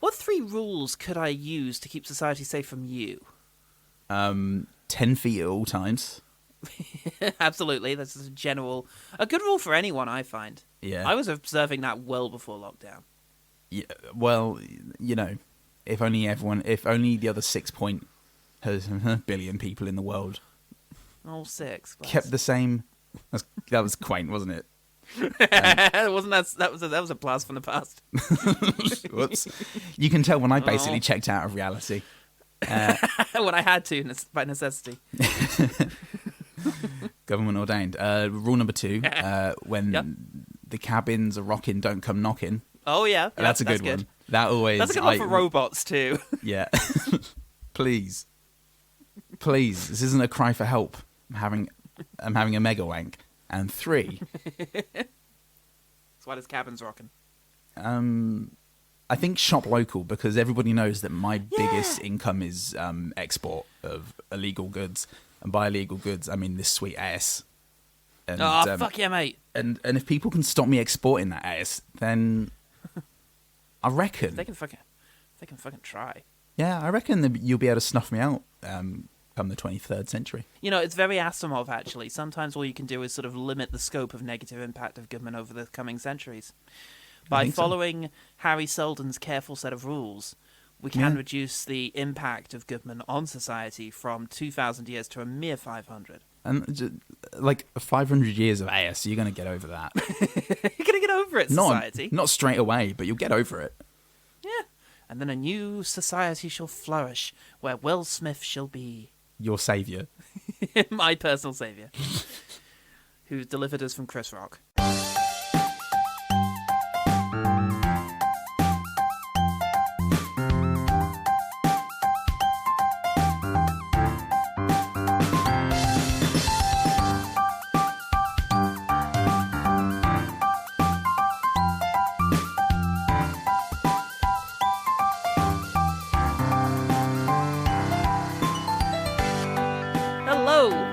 What 3 rules could I use to keep society safe from you? 10 feet at all times. Absolutely. That's a good rule for anyone, I find. Yeah. I was observing that well before lockdown. Yeah. Well, if only the other 6 billion people in the world All 6. kept the same. That was quaint, wasn't it? Wasn't that was a blast from the past. Whoops. You can tell when I basically checked out of reality. When I had to, by necessity. Government ordained. Rule number 2, when the cabins are rocking, don't come knocking. Oh, yeah. That's a good one. That's a good one for robots, too. Yeah. Please. This isn't a cry for help. I'm having a mega wank. And 3. That's why there's cabins rocking. I think shop local, because everybody knows that my biggest income is export of illegal goods. And by illegal goods, I mean this sweet ass. And, fuck yeah, mate. And if people can stop me exporting that ass, then I reckon they can fucking try. Yeah, I reckon that you'll be able to snuff me out come the 23rd century. It's very Asimov, actually. Sometimes all you can do is sort of limit the scope of negative impact of government over the coming centuries. By following Harry Seldon's careful set of rules, we can reduce the impact of government on society from 2,000 years to a mere 500. And 500 years of AS, you're going to get over that. You're going to get over it, society. Not straight away, but you'll get over it. Yeah. And then a new society shall flourish, where Will Smith shall be... Your saviour. My personal saviour. Who delivered us from Chris Rock.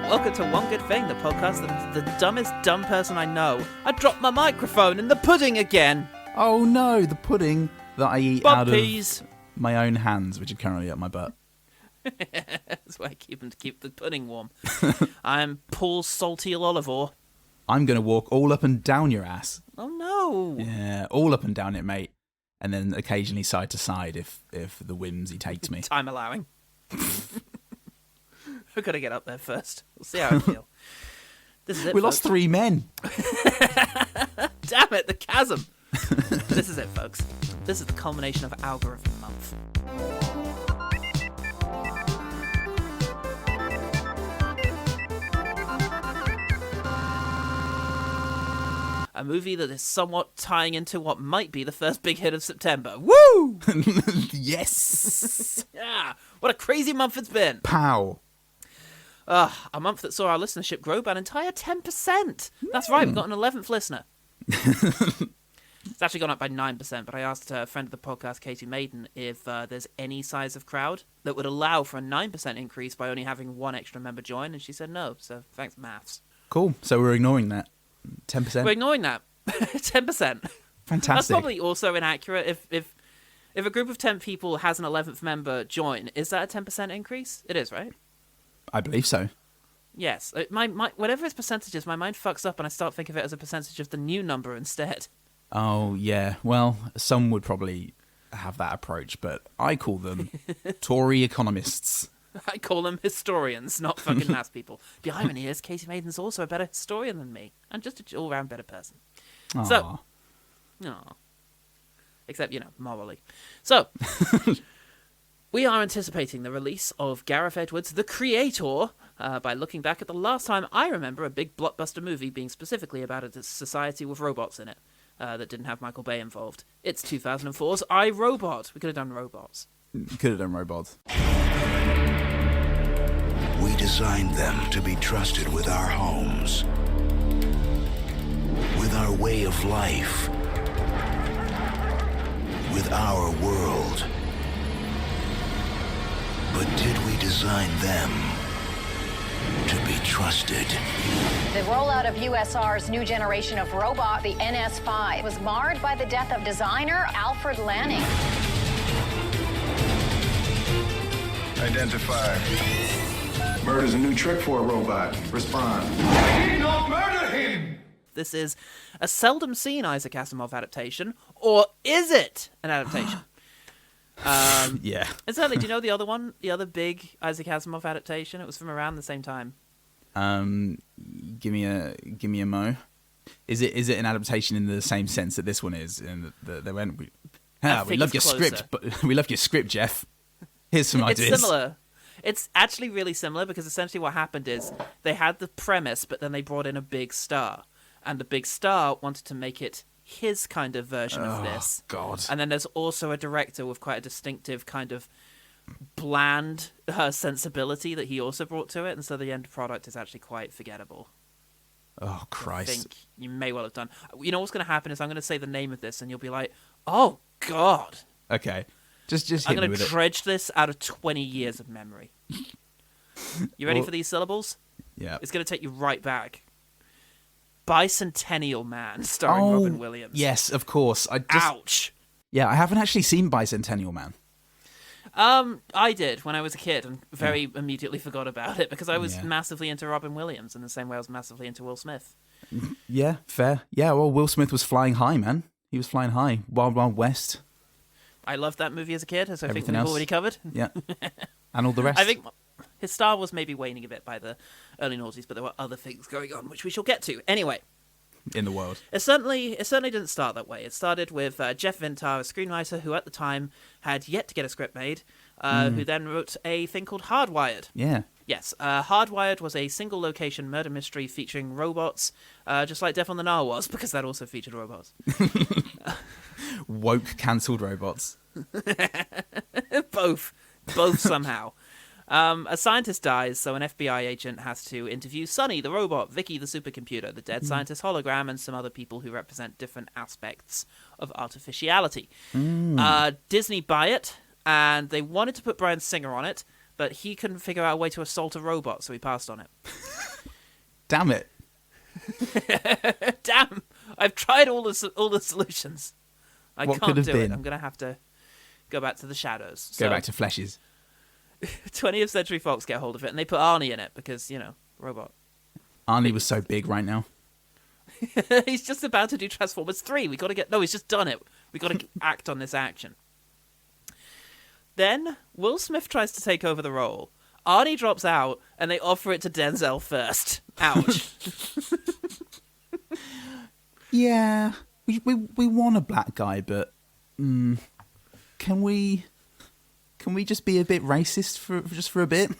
Welcome to One Good Thing, the podcast that's the dumbest dumb person I know. I dropped my microphone in the pudding again. Oh no, the pudding that I eat out of my own hands, which are currently up my butt. That's why I keep them to keep the pudding warm. I'm Paul Salty Olivor. I'm going to walk all up and down your ass. Oh no. Yeah, all up and down it, mate. And then occasionally side to side if the whimsy takes me. Time allowing. We've got to get up there first. We'll see how I feel. This is it, we lost 3 men. Damn it, the chasm. This is it, folks. This is the culmination of Algorithm Month. A movie that is somewhat tying into what might be the first big hit of September. Woo! Yes! Yeah, what a crazy month it's been. Pow. A month that saw our listenership grow by an entire 10%. That's right, we've got an 11th listener. It's actually gone up by 9%, but I asked a friend of the podcast, Katie Maiden, if there's any size of crowd that would allow for a 9% increase by only having one extra member join, and she said no, so thanks, maths. Cool, so we're ignoring that. 10%? We're ignoring that. 10%. Fantastic. That's probably also inaccurate. If a group of 10 people has an 11th member join, is that a 10% increase? It is, right? I believe so. Yes. My whatever its percentage is, my mind fucks up and I start thinking of it as a percentage of the new number instead. Oh, yeah. Well, some would probably have that approach, but I call them Tory economists. I call them historians, not fucking maths people. The irony is, Katie Maiden's also a better historian than me, and just an all-round better person. Aww. So, except, morally. So, we are anticipating the release of Gareth Edwards' The Creator by looking back at the last time I remember a big blockbuster movie being specifically about a society with robots in it that didn't have Michael Bay involved. It's 2004's I, Robot. We could have done robots. Could have done robots. We designed them to be trusted with our homes, with our way of life, with our world. But did we design them to be trusted? The rollout of USR's new generation of robot, the NS5, was marred by the death of designer Alfred Lanning. Identify. Murder's a new trick for a robot. Respond. I did not murder him! This is a seldom seen Isaac Asimov adaptation, or is it an adaptation? Yeah. Incidentally, do you know the other one? The other big Isaac Asimov adaptation? It was from around the same time. Give me a mo. Is it an adaptation in the same sense that this one is? In that they went, we love your script, but we love your script, Jeff. Here's some ideas. It's similar. It's actually really similar because essentially what happened is they had the premise, but then they brought in a big star, and the big star wanted to make it his kind of version of this. God. And then there's also a director with quite a distinctive kind of bland sensibility that he also brought to it, and so the end product is actually quite forgettable. Oh, Christ. I think you may well have done. You know what's going to happen is I'm going to say the name of this, and you'll be like, "Oh God!" Okay, just hit I'm me going with to it. dredge this out of 20 years of memory. You ready for these syllables? Yeah. It's going to take you right back. Bicentennial Man, starring Robin Williams. Yes, of course. Ouch. Yeah, I haven't actually seen Bicentennial Man. I did when I was a kid and very immediately forgot about it because I was Yeah. massively into Robin Williams in the same way I was massively into Will Smith. Yeah, fair. Yeah, well, Will Smith was flying high, man. He was flying high. Wild Wild West. I loved that movie as a kid, as I think Everything we've else. already covered. Yeah. And all the rest. I think his star was maybe waning a bit by the early noughties, but there were other things going on, which we shall get to. Anyway. In the world. It certainly didn't start that way. It started with Jeff Vintar, a screenwriter who at the time had yet to get a script made, who then wrote a thing called Hardwired. Yeah. Yes, Hardwired was a single-location murder mystery featuring robots, just like Death on the Nile was, because that also featured robots. Woke cancelled robots. Both somehow. A scientist dies, so an FBI agent has to interview Sonny, the robot, Vicky, the supercomputer, the dead scientist hologram, and some other people who represent different aspects of artificiality. Disney buy it, and they wanted to put Bryan Singer on it, but he couldn't figure out a way to assault a robot, so he passed on it. Damn it. Damn! I've tried all the solutions. I What can't could have do been? it. I'm going to have to go back to the shadows. Go back to Fleshes. 20th Century Fox get hold of it, and they put Arnie in it because, robot. Arnie was so big right now. He's just about to do Transformers 3. We got to get... No, he's just done it. We got to act on this action. Then, Will Smith tries to take over the role. Arnie drops out, and they offer it to Denzel first. Ouch. Yeah. We want a black guy, but... Can we just be a bit racist for a bit?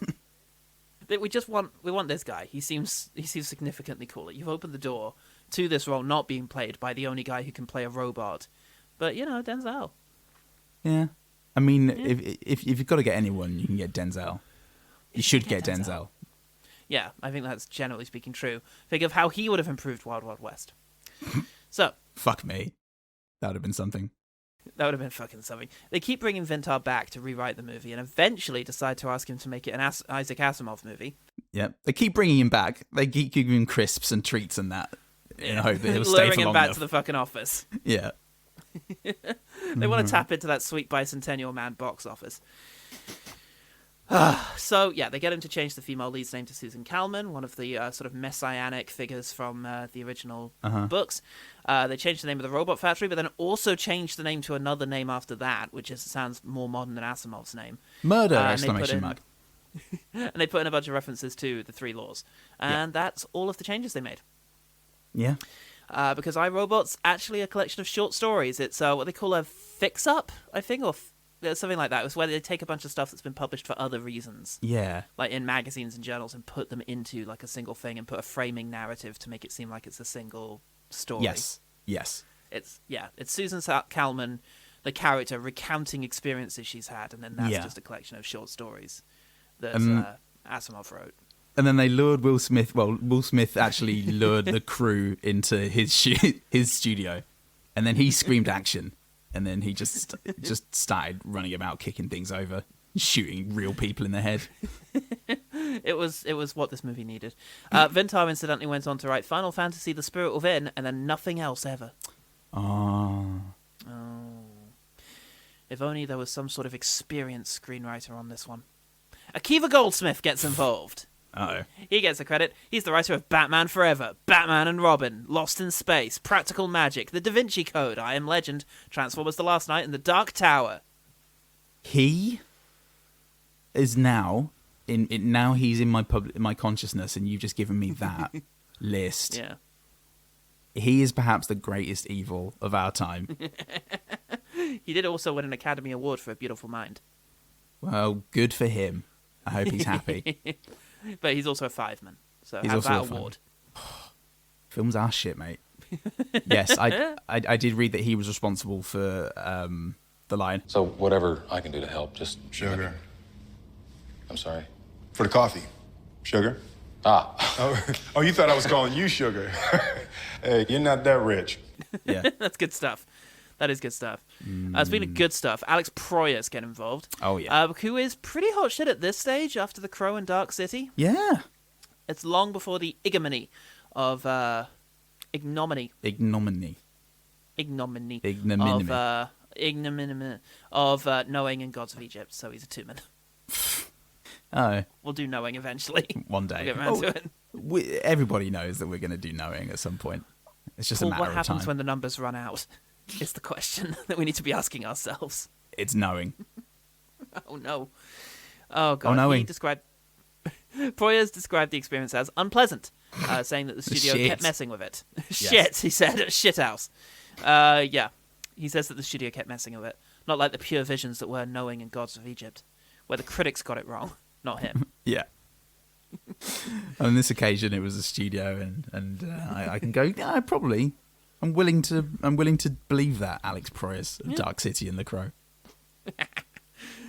We want this guy. He seems significantly cooler. You've opened the door to this role not being played by the only guy who can play a robot. But, Denzel. Yeah. I mean, if you've got to get anyone, you can get Denzel. You should get Denzel. Yeah, I think that's generally speaking true. Think of how he would have improved Wild Wild West. So... Fuck me. That would have been something. That would have been fucking something. They keep bringing Vintar back to rewrite the movie and eventually decide to ask him to make it an Isaac Asimov movie. Yeah. They keep bringing him back. They keep giving him crisps and treats and that in hope that he'll stay Luring for him long back enough. to the fucking office. Yeah. They want to tap into that sweet Bicentennial Man box office. So, yeah, they get him to change the female lead's name to Susan Calman, one of the sort of messianic figures from the original books. They changed the name of the robot factory, but then also changed the name to another name after that, which sounds more modern than Asimov's name. Murder! And Exclamation mark. And they put in a bunch of references to the three laws. And that's all of the changes they made. Yeah. Because iRobot's actually a collection of short stories. It's what they call a fix-up, I think, or something like that. It's where they take a bunch of stuff that's been published for other reasons. Yeah. Like in magazines and journals, and put them into like a single thing and put a framing narrative to make it seem like it's a single story. Yes. It's Susan Calman, the character, recounting experiences she's had, and then that's just a collection of short stories that Asimov wrote. And then they lured Will Smith. Well, Will Smith actually lured the crew into his studio, and then he screamed action, and then he just started running about, kicking things over, shooting real people in the head. It was what this movie needed. Vintar incidentally went on to write Final Fantasy: The Spirit Within, and then nothing else ever. Oh. If only there was some sort of experienced screenwriter on this one. Akiva Goldsmith gets involved. Uh-oh. He gets the credit. He's the writer of Batman Forever, Batman and Robin, Lost in Space, Practical Magic, The Da Vinci Code, I Am Legend, Transformers The Last Night, and The Dark Tower. He is now now he's in my consciousness, and you've just given me that list. Yeah. He is perhaps the greatest evil of our time. He did also win an Academy Award for A Beautiful Mind. Well, good for him. I hope he's happy. But he's also a fiveman, so He's have also that a award. Films are shit, mate. Yes, I did read that he was responsible for the line. So whatever I can do to help, just... Sugar. I'm sorry. For the coffee. Sugar? Ah. Oh, you thought I was calling you sugar. Hey, you're not that rich. Yeah. That's good stuff. That is good stuff. Speaking of good stuff, Alex Proyas get involved. Oh, yeah. Who is pretty hot shit at this stage after The Crow and Dark City. Yeah. It's long before the ignominy of ignominy of Knowing and Gods of Egypt. So he's a two-man. Oh. We'll do Knowing eventually. One day. We'll get around to it. Everybody knows that we're going to do Knowing at some point. It's just a matter what of happens time. when the numbers run out? Is the question that we need to be asking ourselves. It's Knowing. Oh no. Oh god. Knowing. Proyas described the experience as unpleasant, saying that the studio Shit. kept messing with it. Yes. Shit, he said. Shithouse. Yeah. He says that the studio kept messing with it. Not like the pure visions that were Knowing and Gods of Egypt, where the critics got it wrong, not him. Yeah. On this occasion, it was a studio, and I can go. Yeah, probably. I'm willing to believe that Alex Proyas of Dark City and The Crow.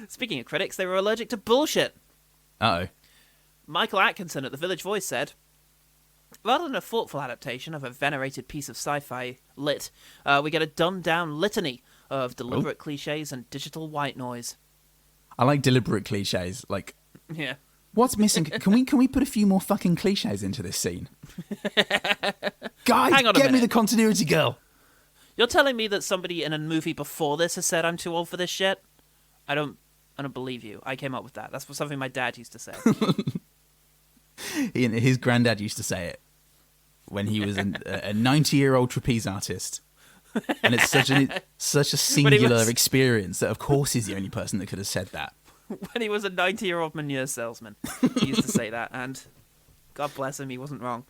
Speaking of critics, they were allergic to bullshit. Uh-oh. Michael Atkinson at The Village Voice said, rather than a thoughtful adaptation of a venerated piece of sci-fi lit, we get a dumbed-down litany of deliberate cliches and digital white noise. I like deliberate cliches. Like, Yeah. what's missing? Can we put a few more fucking cliches into this scene? Guys, Hang on a get me minute. the continuity girl. You're telling me that somebody in a movie before this has said I'm too old for this shit? I don't believe you. I came up with that. That's something my dad used to say. His granddad used to say it when he was a 90-year-old trapeze artist. And it's such a singular experience that, of course, he's the only person that could have said that. When he was a 90-year-old manure salesman, he used to say that, and God bless him, he wasn't wrong.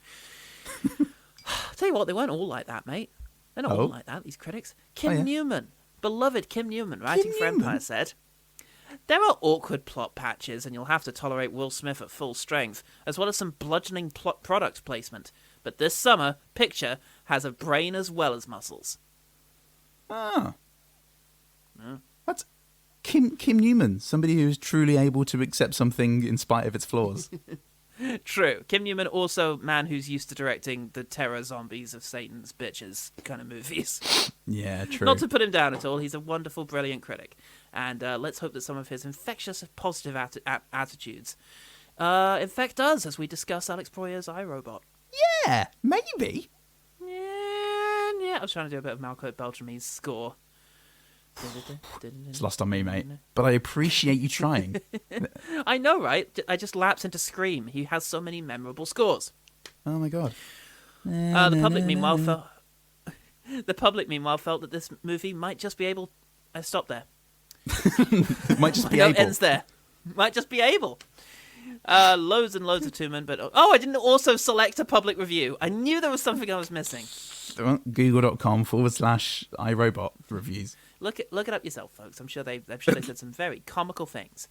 Tell you what, they weren't all like that, mate. They're not all like that, these critics. Kim Newman, beloved Kim Newman, writing for Empire, said, there are awkward plot patches, and you'll have to tolerate Will Smith at full strength, as well as some bludgeoning product placement. But this summer, Picture has a brain as well as muscles. Ah. That's Kim Newman, somebody who's truly able to accept something in spite of its flaws. True. Kim Newman, also man who's used to directing the terror zombies of Satan's bitches kind of movies. Yeah, true. Not to put him down at all, he's a wonderful, brilliant critic. And let's hope that some of his infectious, positive attitudes infect us as we discuss Alex Proyas' iRobot. Yeah, maybe. Yeah, I was trying to do a bit of Malco Beltramy's score. It's lost on me, mate. But I appreciate you trying. I know, right? I just lapse into Scream. He has so many memorable scores. Oh my god. The public, meanwhile, felt that this movie might just be able. I stopped there. Might just be No, able. ends there. Might just be able. Loads and loads of two-men, but I didn't also select a public review. I knew there was something I was missing. Google.com/iRobot reviews. Look it up yourself, folks. I'm sure they said some very comical things.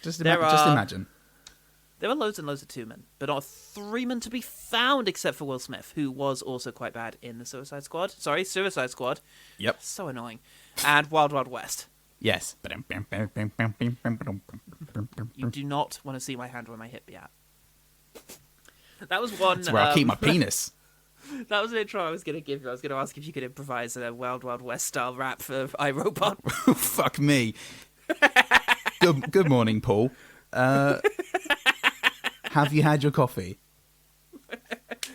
Just imagine. There are loads and loads of two-men, but not a three-man to be found except for Will Smith, who was also quite bad in the Suicide Squad. Sorry, Suicide Squad. Yep. So annoying. And Wild Wild West. Yes. You do not want to see my hand where my hip be at. That was one. That's where I keep my penis. That was an intro I was going to give you. I was going to ask if you could improvise a Wild Wild West style rap for iRobot. Fuck me. Good morning, Paul. Have you had your coffee?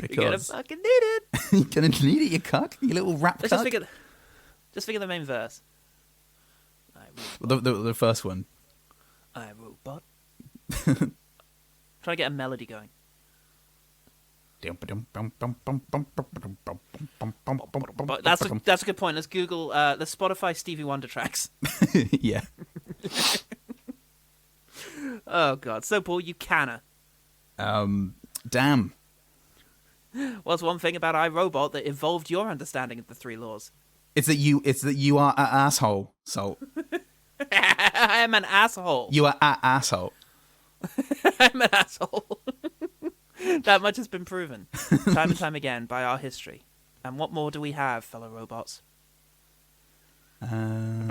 You're going to fucking need it. You're going to need it, you cuck? You little rap Let's cuck? just figure the main verse. The first one. iRobot. Trying to get a melody going. But that's a good point. Let's Google the Spotify Stevie Wonder tracks. Yeah. Oh God. So Paul, you canna. Damn. What's one thing about iRobot that evolved your understanding of the three laws? It's that you are an asshole, Salt. I am an asshole. You are an asshole. I'm an asshole. That much has been proven time and time again by our history. And what more do we have, fellow robots? Can't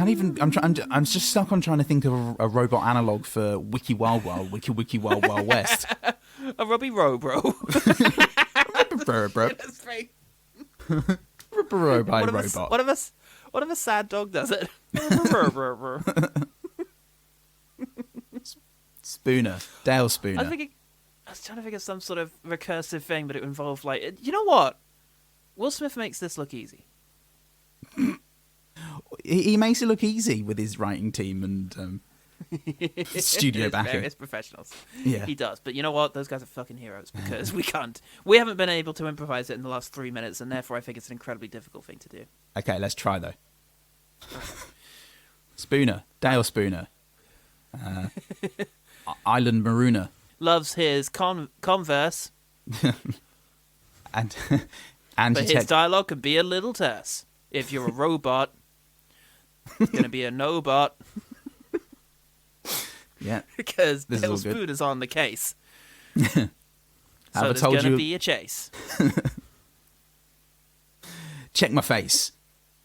even. I'm just stuck on trying to think of a robot analog for Wiki Wild Wild, Wiki Wild Wild West. A Robbie Robro. Bro. That's right. Robot. What if a sad dog does it? Spooner. Dale I Spooner. was trying to think of some sort of recursive thing, but it involved like, you know what? Will Smith makes this look easy. He makes it look easy with his writing team and studio backing. Various professionals. Yeah. He does. But you know what? Those guys are fucking heroes because we haven't been able to improvise it in the last 3 minutes, and therefore I think it's an incredibly difficult thing to do. Okay, let's try though. Spooner. Dale Spooner. Island Marooner. Loves his Converse, And but his dialogue can be a little terse. If you're a robot, it's going to be a no-bot. Yeah. Because This is Dale all good. Spooner's on the case. Have So I there's told going to you? be a chase. Check my face.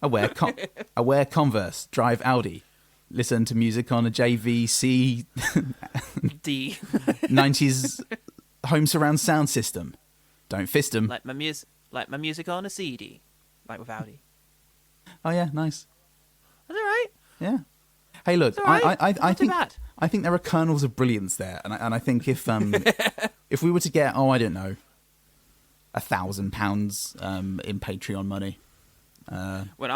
I wear Converse. Drive Audi. Listen to music on a JVC D. 90s home surround sound system. Don't fist 'em. like my music on a CD. Like with Audi. Oh yeah, nice. That's all right. Yeah. Hey, look, It's all right. I Not too think bad. I think there are kernels of brilliance there, and I think if if we were to get I don't know, £1,000 in Patreon money. When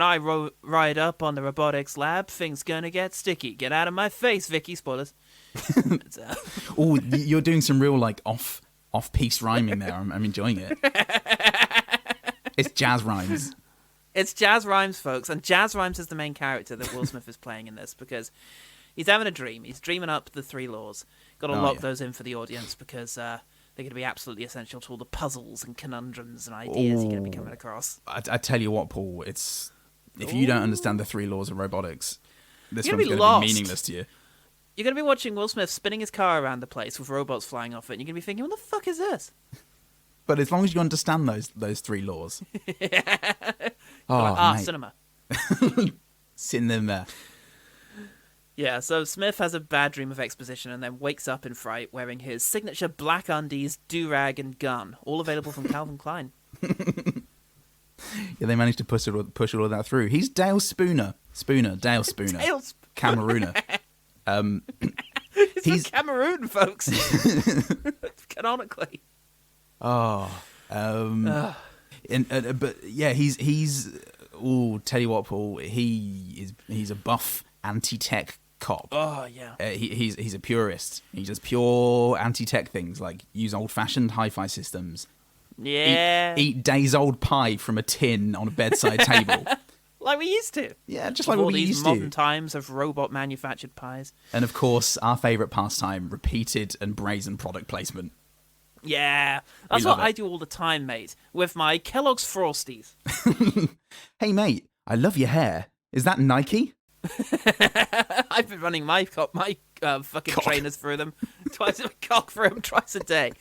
I ride up on the robotics lab, things gonna get sticky. Get out of my face, Vicky. Spoilers. It's, Oh, you're doing some real like off piece rhyming there. I'm enjoying it. It's jazz rhymes. It's Jazz Rhymes, folks, and Jazz Rhymes is the main character that Will Smith is playing in this because he's having a dream. He's dreaming up the three laws. Got to lock those in for the audience because they're going to be absolutely essential to all the puzzles and conundrums and ideas you're going to be coming across. I tell you what, Paul. If you don't understand the three laws of robotics, this You're one's gonna be going to lost. be meaningless to you. You're going to be watching Will Smith spinning his car around the place with robots flying off it, and you're going to be thinking, what the fuck is this? But as long as you understand those three laws, mate. Cinema. Cinema. Yeah, so Smith has a bad dream of exposition and then wakes up in fright wearing his signature black undies, do-rag, and gun, all available from Calvin Klein. Yeah, they managed to push all that through. He's Dale Spooner. Dale Spooner. Camerooner. He's from Cameroon, folks. Canonically. But yeah, he's. Oh, tell you what, Paul. He's a buff anti-tech cop. Oh yeah. He's a purist. He does pure anti-tech things like use old-fashioned hi-fi systems. Yeah. Eat days-old pie from a tin on a bedside table. Like we used to. Yeah, just like All what we these used modern to. times of robot manufactured pies. And of course, our favourite pastime: repeated and brazen product placement. Yeah, that's love what it. I do all the time, mate. With my Kellogg's Frosties. Hey, mate, I love your hair. Is that Nike? I've been running my fucking trainers through them twice a day.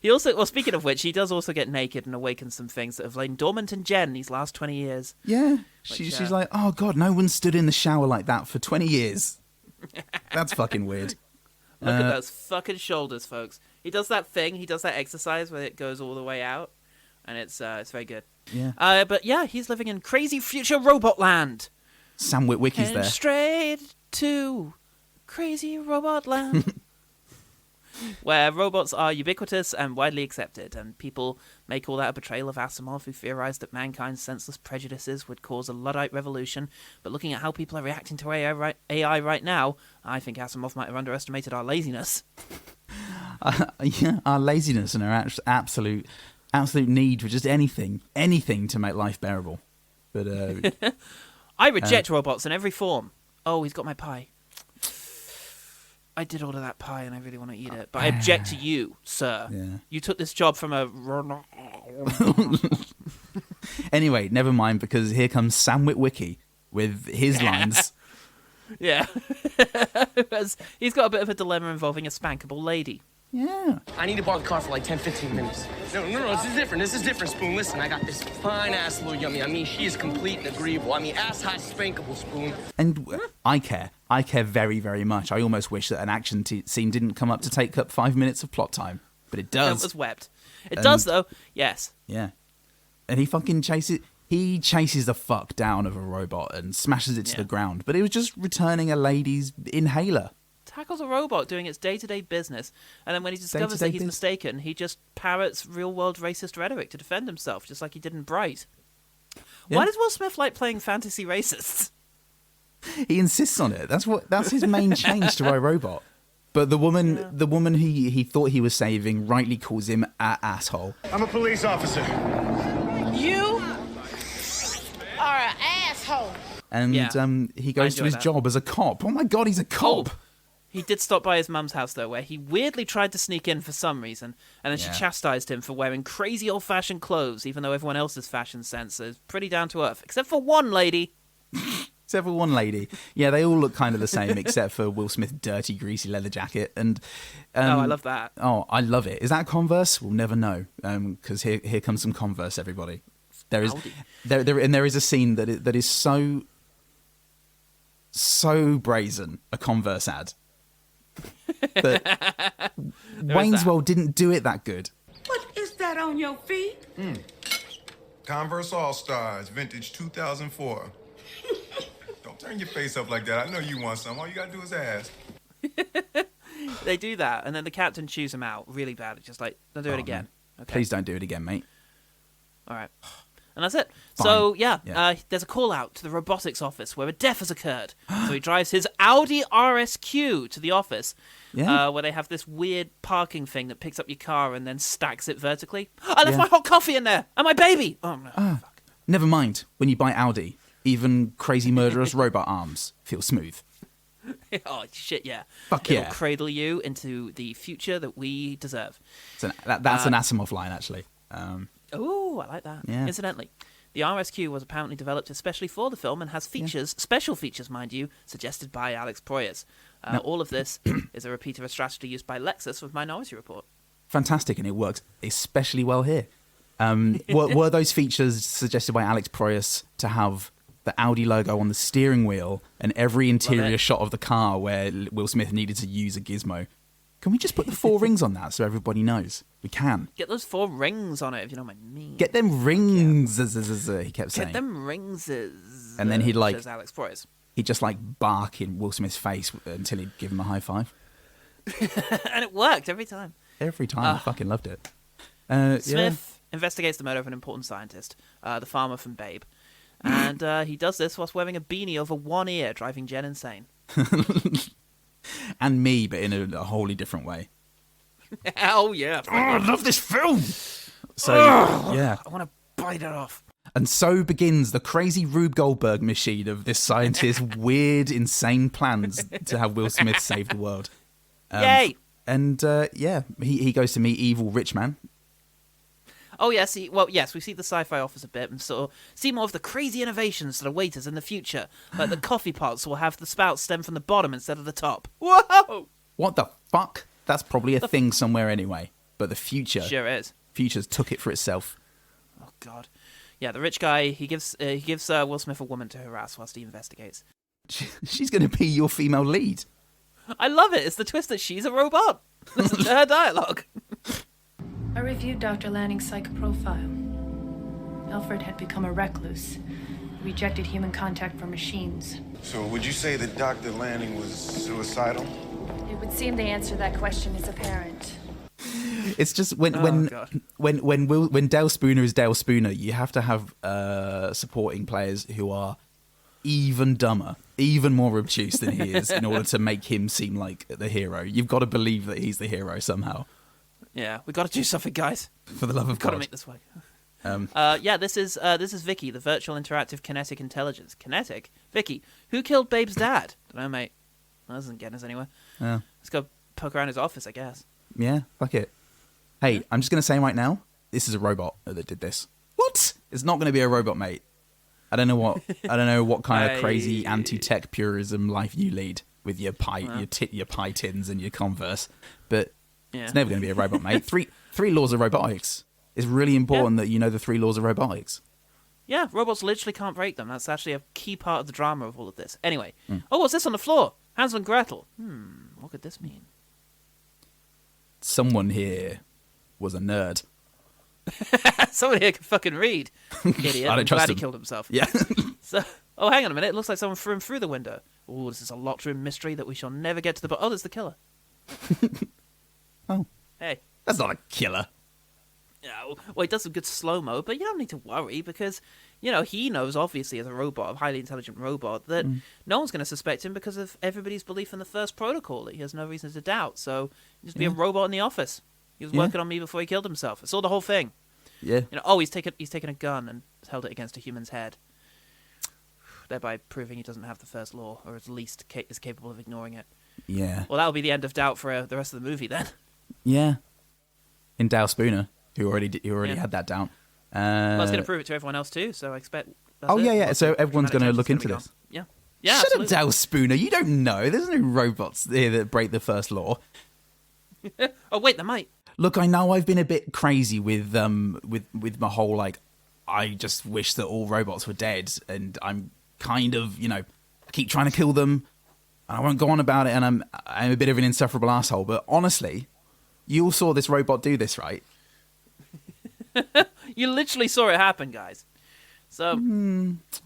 He also, well, speaking of which, he does also get naked and awaken some things that have lain dormant in Jen these last 20 years. Yeah. She's like, oh, God, no one stood in the shower like that for 20 years. That's fucking weird. Look at those fucking shoulders, folks. He does that thing. He does that exercise where it goes all the way out, and it's very good. Yeah. But yeah, he's living in crazy future robot land. Sam Witwicky's And there. straight to crazy robot land. where robots are ubiquitous and widely accepted, and people may call that a betrayal of Asimov, who theorized that mankind's senseless prejudices would cause a Luddite revolution. But looking at how people are reacting to AI right now, I think Asimov might have underestimated our laziness. Yeah, our laziness and our absolute need for just anything to make life bearable. But I reject robots in every form. Oh, he's got my pie. I did order that pie and I really want to eat it, but I object to you, sir. Yeah. You took this job from a... Anyway, never mind, because here comes Sam Witwicky with his lines. Yeah. He's got a bit of a dilemma involving a spankable lady. Yeah. I need to borrow the car for like 10, 15 minutes. No, this is different, Spoon. Listen, I got this fine-ass little yummy. I mean, she is complete and agreeable. I mean, ass-high spankable, Spoon. And I care very, very much. I almost wish that an action scene didn't come up to take up 5 minutes of plot time. But it does. It was webbed. It does, though. Yes. Yeah. And he fucking chases the fuck down of a robot and smashes it to the ground. But it was just returning a lady's inhaler. Tackles a robot doing its day-to-day business, and then when he discovers that he's mistaken, he just parrots real-world racist rhetoric to defend himself, just like he did in Bright. Yeah. Why does Will Smith like playing fantasy racists? He insists on it. That's his main change to iRobot. But the woman he thought he was saving rightly calls him an asshole. I'm a police officer. You are an asshole. And he goes to his job as a cop. Oh my god, he's a cop! Oh. He did stop by his mum's house, though, where he weirdly tried to sneak in for some reason, and then she chastised him for wearing crazy old-fashioned clothes, even though everyone else's fashion sense is pretty down to earth, except for one lady. Except for one lady. Yeah, they all look kind of the same, except for Will Smith's dirty, greasy leather jacket. And I love that. Oh, I love it. Is that Converse? We'll never know, because here comes some Converse, everybody. There is a scene that is so brazen, a Converse ad. But Wayne's World didn't do it that good. What is that on your feet? Converse All-Stars, vintage 2004. Don't turn your face up like that. I know you want some. All you gotta do is ask. They do that, and then the captain chews him out really bad. It's just like, don't do it again. Okay. Please don't do it again, mate. All right. And that's it. Fine. So, there's a call out to the robotics office where a death has occurred. So he drives his Audi RSQ to the office, where they have this weird parking thing that picks up your car and then stacks it vertically. I left my hot coffee in there, and my baby! Oh, no. Fuck. Never mind. When you buy Audi, even crazy murderous robot arms feel smooth. Oh, shit, yeah. Fuck It'll yeah. cradle you into the future that we deserve. That's an Asimov line, actually. Oh, I like that. Yeah. Incidentally, the RSQ was apparently developed especially for the film and has features, special features, mind you, suggested by Alex Proyas. All of this is a repeat of a strategy used by Lexus with Minority Report. Fantastic, and it works especially well here. Were those features suggested by Alex Proyas to have the Audi logo on the steering wheel and every interior shot of the car where Will Smith needed to use a gizmo? Can we just put the 4 rings on that so everybody knows? We can. Get those 4 rings on it, if you know what I mean. Get them rings, he kept saying. Get them rings. And then he'd says Alex Proyas. He'd just bark in Will Smith's face until he'd give him a high five. And it worked every time. Every time. I fucking loved it. Smith investigates the murder of an important scientist, the farmer from Babe. And he does this whilst wearing a beanie over one ear, driving Jen insane. And me, but in a wholly different way. Oh, yeah. Oh, I love this film! So, yeah. I want to bite it off. And so begins the crazy Rube Goldberg machine of this scientist's weird, insane plans to have Will Smith save the world. Yay! And, he goes to meet evil rich man. Oh, yes. Yes, we see the sci-fi office a bit and sort of see more of the crazy innovations that await us in the future. Like the coffee pots will have the spouts stem from the bottom instead of the top. Whoa! What the fuck? That's probably a thing somewhere anyway. But the future... Sure is. Future's took it for itself. Oh, God. Yeah, the rich guy, he gives Will Smith a woman to harass whilst he investigates. She's going to be your female lead. I love it. It's the twist that she's a robot. Listen to her dialogue. I reviewed Dr. Lanning's psych profile. Alfred had become a recluse. He rejected human contact from machines. So would you say that Dr. Lanning was suicidal? It It would seem the answer to that question is apparent. It's just when Dale Spooner is Dale Spooner, you have to have supporting players who are even dumber, even more obtuse than he is, in order to make him seem like the hero. You've got to believe that he's the hero somehow. Yeah, we got to do something, guys. For the love of God, got to make this work. This is Vicky, the virtual interactive kinetic intelligence. Kinetic? Vicky, who killed Babe's dad? Don't know, mate. That doesn't get us anywhere. Yeah. Let's go poke around his office, I guess. Yeah, fuck it. Hey, I'm just going to say right now, this is a robot that did this. What? It's not going to be a robot, mate. I don't know what kind of crazy anti-tech purism life you lead with your pie tins and your Converse, but it's never going to be a robot, mate. Three laws of robotics. It's really important that you know the 3 laws of robotics. Yeah, robots literally can't break them. That's actually a key part of the drama of all of this. Anyway, oh, what's this on the floor? Hansel and Gretel. What could this mean? Someone here was a nerd. Someone here can fucking read. Idiot. I don't trust glad him. He killed himself. Yeah. So, oh, hang on a minute. It looks like someone threw him through the window. Oh, this is a locked room mystery that we shall never get to the bottom. Oh, there's the killer. Oh. Hey. That's not a killer. Yeah, well, he does some good slow-mo, but you don't need to worry because, you know, he knows, obviously, as a robot, a highly intelligent robot, that no one's going to suspect him because of everybody's belief in the first protocol that he has no reason to doubt. So, just be a robot in the office. He was working on me before he killed himself. I saw the whole thing. Yeah. You know, oh, he's taken a gun and held it against a human's head, thereby proving he doesn't have the first law, or at least is capable of ignoring it. Yeah. Well, that'll be the end of doubt for the rest of the movie then. Yeah. In Dale Spooner, who already had that doubt. Well, it's going to prove it to everyone else too. So I expect. Yeah. So everyone's going to look into this. Yeah. Shut up, Dale Spooner. You don't know. There's no robots here that break the first law. Oh wait, there might. Look, I know I've been a bit crazy with my whole, like, I just wish that all robots were dead, and I'm kind of, I keep trying to kill them, and I won't go on about it, and I'm a bit of an insufferable asshole, but honestly, you all saw this robot do this, right? You literally saw it happen, guys. So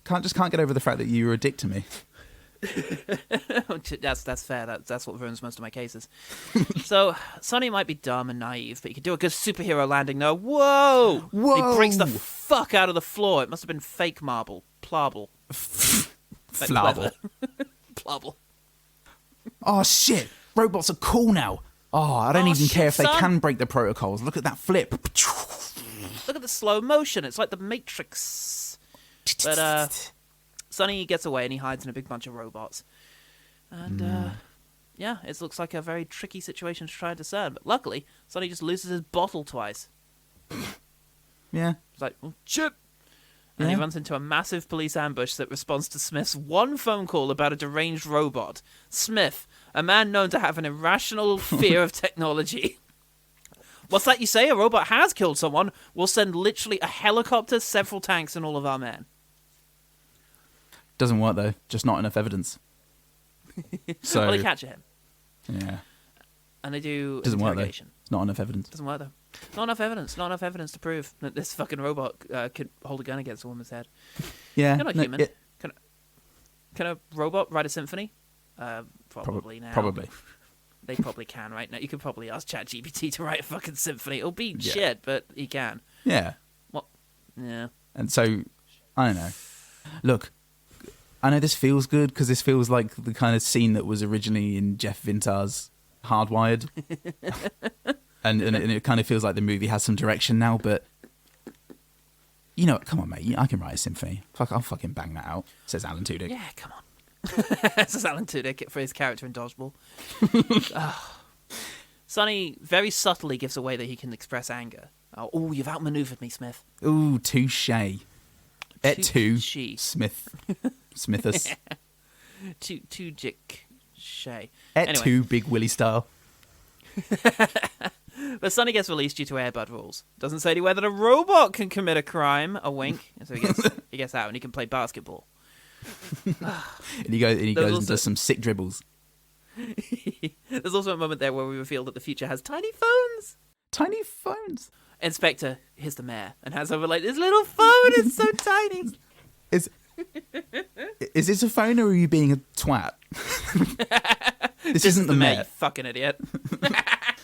can't get over the fact that you were a dick to me. That's fair. That's what ruins most of my cases. So Sonny might be dumb and naive, but he could do a good superhero landing. No, whoa! He breaks the fuck out of the floor. It must have been fake marble, plabble, flabble, plabble. Oh shit! Robots are cool now. Oh, I don't even care if they can break the protocols. Look at that flip. Look at the slow motion. It's like the Matrix. But Sonny gets away and he hides in a big bunch of robots. And, it looks like a very tricky situation to try and discern. But luckily, Sonny just loses his bottle twice. Yeah. It's like, oh, shit! And he runs into a massive police ambush that responds to Smith's one phone call about a deranged robot. Smith, a man known to have an irrational fear of technology. What's that you say? A robot has killed someone. We'll send literally a helicopter, several tanks, and all of our men. Doesn't work though. Just not enough evidence. So well, they capture him. Yeah. And they do Doesn't work though. interrogation. It's not enough evidence. Doesn't work though. Not enough evidence. Not enough evidence to prove that this fucking robot could hold a gun against a woman's head. Yeah. You're not human. Can a robot write a symphony? Probably now. Probably. They probably can right now. You could probably ask ChatGPT to write a fucking symphony. It'll be shit, but he can. Yeah. What? Yeah. And so, I don't know. Look, I know this feels good because this feels like the kind of scene that was originally in Jeff Vintar's Hardwired. and it kind of feels like the movie has some direction now, but come on, mate. I can write a symphony. I'll fucking bang that out, says Alan Tudyk. Yeah, come on. Says Alan Tudyk for his character in Dodgeball. Sonny very subtly gives away that he can express anger. Oh, you've outmaneuvered me, Smith. Ooh, touche. Et tu, Smith. Smithus. Tudyk. Shay. Et tu, Big Willie style. But Sonny gets released due to Airbud rules. Doesn't say anywhere that a robot can commit a crime. A wink. And so he gets out and he can play basketball. and he goes and does some sick dribbles. There's also a moment there where we reveal that the future has tiny phones. Tiny phones. Inspector, here's the mayor, and has over like this little phone. It's so tiny. Is this a phone or are you being a twat? This isn't the mayor. You fucking idiot.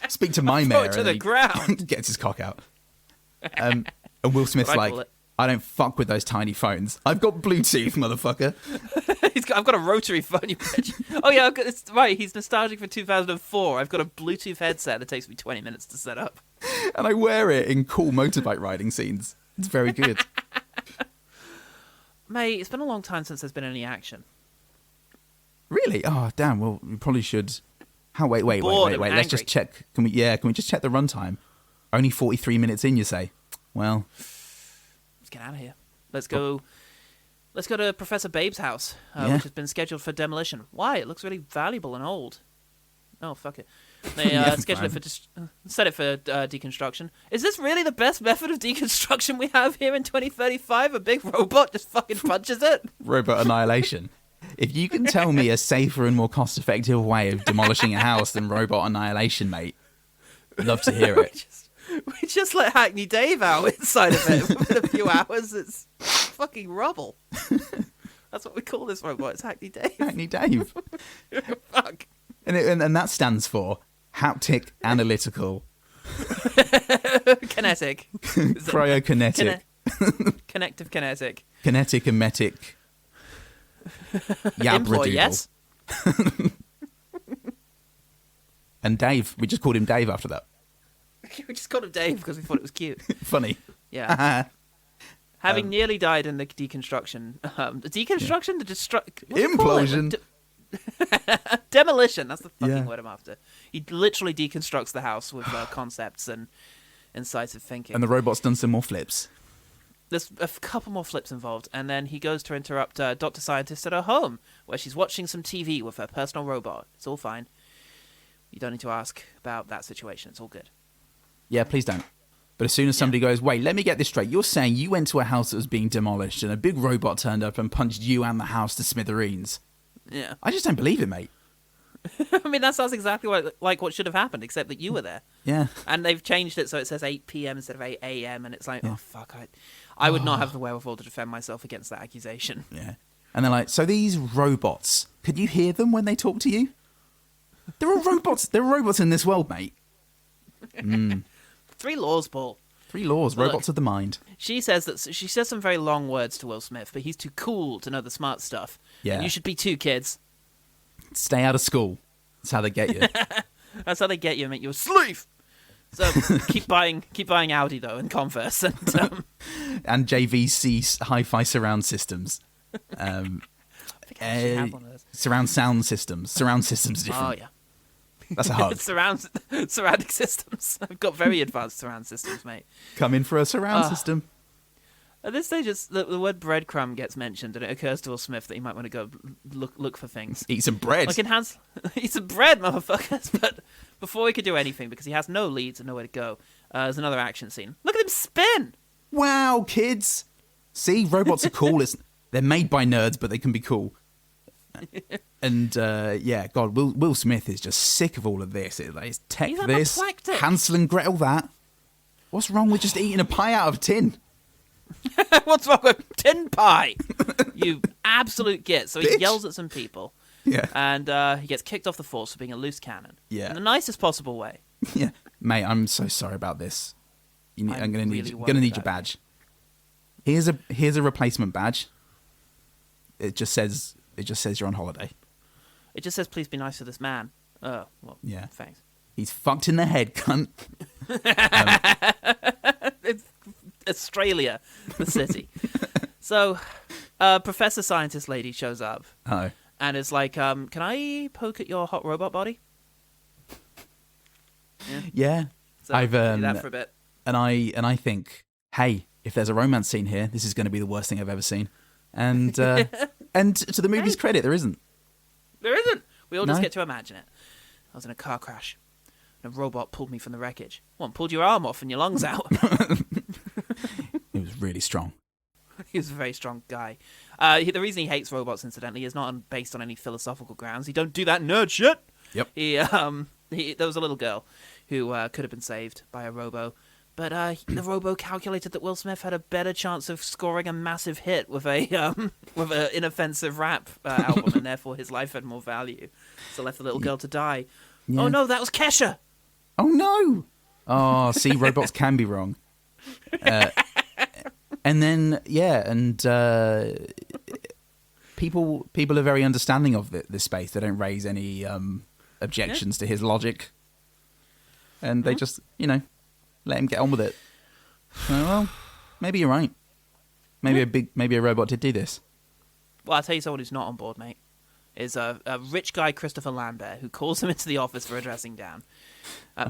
Speak to my Throw mayor. it to and the he ground. Gets his cock out. And Will Smith's What I like, call it. I don't fuck with those tiny phones. I've got Bluetooth, motherfucker. I've got a rotary phone, you bitch. Oh yeah, it's right. He's nostalgic for 2004. I've got a Bluetooth headset that takes me 20 minutes to set up. And I wear it in cool motorbike riding scenes. It's very good. Mate, it's been a long time since there's been any action. Really? Oh, damn. Well, we probably should. Wait. Bored and Let's just angry. check. Can we just check the runtime? Only 43 minutes in, you say? Well, Let's get out of here. Let's go to Professor Babe's house, Yeah. which has been scheduled for demolition. Why? It looks really valuable and old. Oh, fuck it. They Yeah, scheduled fine. it for set it for deconstruction. Is this really the best method of deconstruction we have here in 2035? A big robot just fucking punches it? robot annihilation. If you can tell me a safer and more cost-effective way of demolishing a house than robot annihilation, mate, I'd love to hear it. We just let Hackney Dave out inside of it. Within a few hours, it's fucking rubble. That's what we call this robot. It's Hackney Dave. Hackney Dave. Fuck. And that stands for haptic analytical Kinetic. cryokinetic Connective kinetic. kinetic emetic Employ, yabradoodle. yes? And Dave, we just called him Dave after that. We just called him Dave because we thought it was cute. Funny. Yeah. Having nearly died in the deconstruction. The deconstruction? The Implosion. Demolition. That's the fucking Yeah. word I'm after. He literally deconstructs the house with concepts and incisive thinking. And the robot's done some more flips. There's a couple more flips involved, and then he goes to interrupt Dr. Scientist at her home, where she's watching some TV with her personal robot. It's all fine. You don't need to ask about that situation. It's all good. Yeah, please don't. But as soon as somebody goes, wait, let me get this straight. You're saying you went to a house that was being demolished and a big robot turned up and punched you and the house to smithereens. Yeah. I just don't believe it, mate. I mean, that sounds exactly what should have happened, except that you were there. Yeah. And they've changed it so it says 8 p.m. instead of 8 a.m. And it's like, oh, fuck. I would not have the wherewithal to defend myself against that accusation. Yeah. And they're like, so these robots, could you hear them when they talk to you? There are robots. There are robots in this world, mate. 3 laws, Paul. 3 laws. Look. Robots of the mind. She says some very long words to Will Smith, but he's too cool to know the smart stuff. Yeah. And you should be too, kids. Stay out of school. That's how they get you. That's how they get you and make you a slave. So keep buying Audi though and Converse and And JVC hi-fi surround systems. I think I actually have one of those. Surround sound systems. Surround systems are different. Oh yeah. That's a hug. Surrounding systems. I've got very advanced surround systems, mate. Come in for a surround system. At this stage, the word breadcrumb gets mentioned, and it occurs to Will Smith that he might want to go look for things. Eat some bread. Like enhance, eat some bread, motherfuckers. But before he could do anything, because he has no leads and nowhere to go, there's another action scene. Look at him spin! Wow, kids. See, robots are cool. They're made by nerds, but they can be cool. And yeah, God, Will Smith is just sick of all of this. It's tech He's this, apoplectic. Hansel and Gretel that. What's wrong with just eating a pie out of a tin? What's wrong with tin pie? You absolute git. So he Bitch. yells at some people. Yeah. And he gets kicked off the force for being a loose cannon. Yeah. In the nicest possible way. Yeah, mate, I'm so sorry about this. I'm gonna need really your worried badge. Here's a replacement badge. It just says you're on holiday. It just says, please be nice to this man. Oh, well, Yeah. thanks. He's fucked in the head, cunt. It's Australia, the city. So, Professor Scientist lady shows up Oh, and is like, can I poke at your hot robot body? yeah. So I've do that for a bit. and I think, hey, if there's a romance scene here, this is going to be the worst thing I've ever seen. And and to the movie's credit, there isn't. There isn't. We all just No. get to imagine it. I was in a car crash, and a robot pulled me from the wreckage. One pulled your arm off and your lungs out. It was really strong. He was a very strong guy. The reason he hates robots, incidentally, is not based on any philosophical grounds. He don't do that nerd shit. Yep. There was a little girl who could have been saved by a robo, But the robo calculated that Will Smith had a better chance of scoring a massive hit with a inoffensive rap album, and therefore his life had more value. So left the little girl to die. Yeah. Oh no, that was Kesha. Oh no. Oh, see, robots can be wrong. And then people are very understanding of this space. They don't raise any objections to his logic, and they just let him get on with it. Well, maybe you're right. Maybe a robot did do this. Well, I'll tell you someone who's not on board, mate. Is a rich guy, Christopher Lambert, who calls him into the office for a dressing down.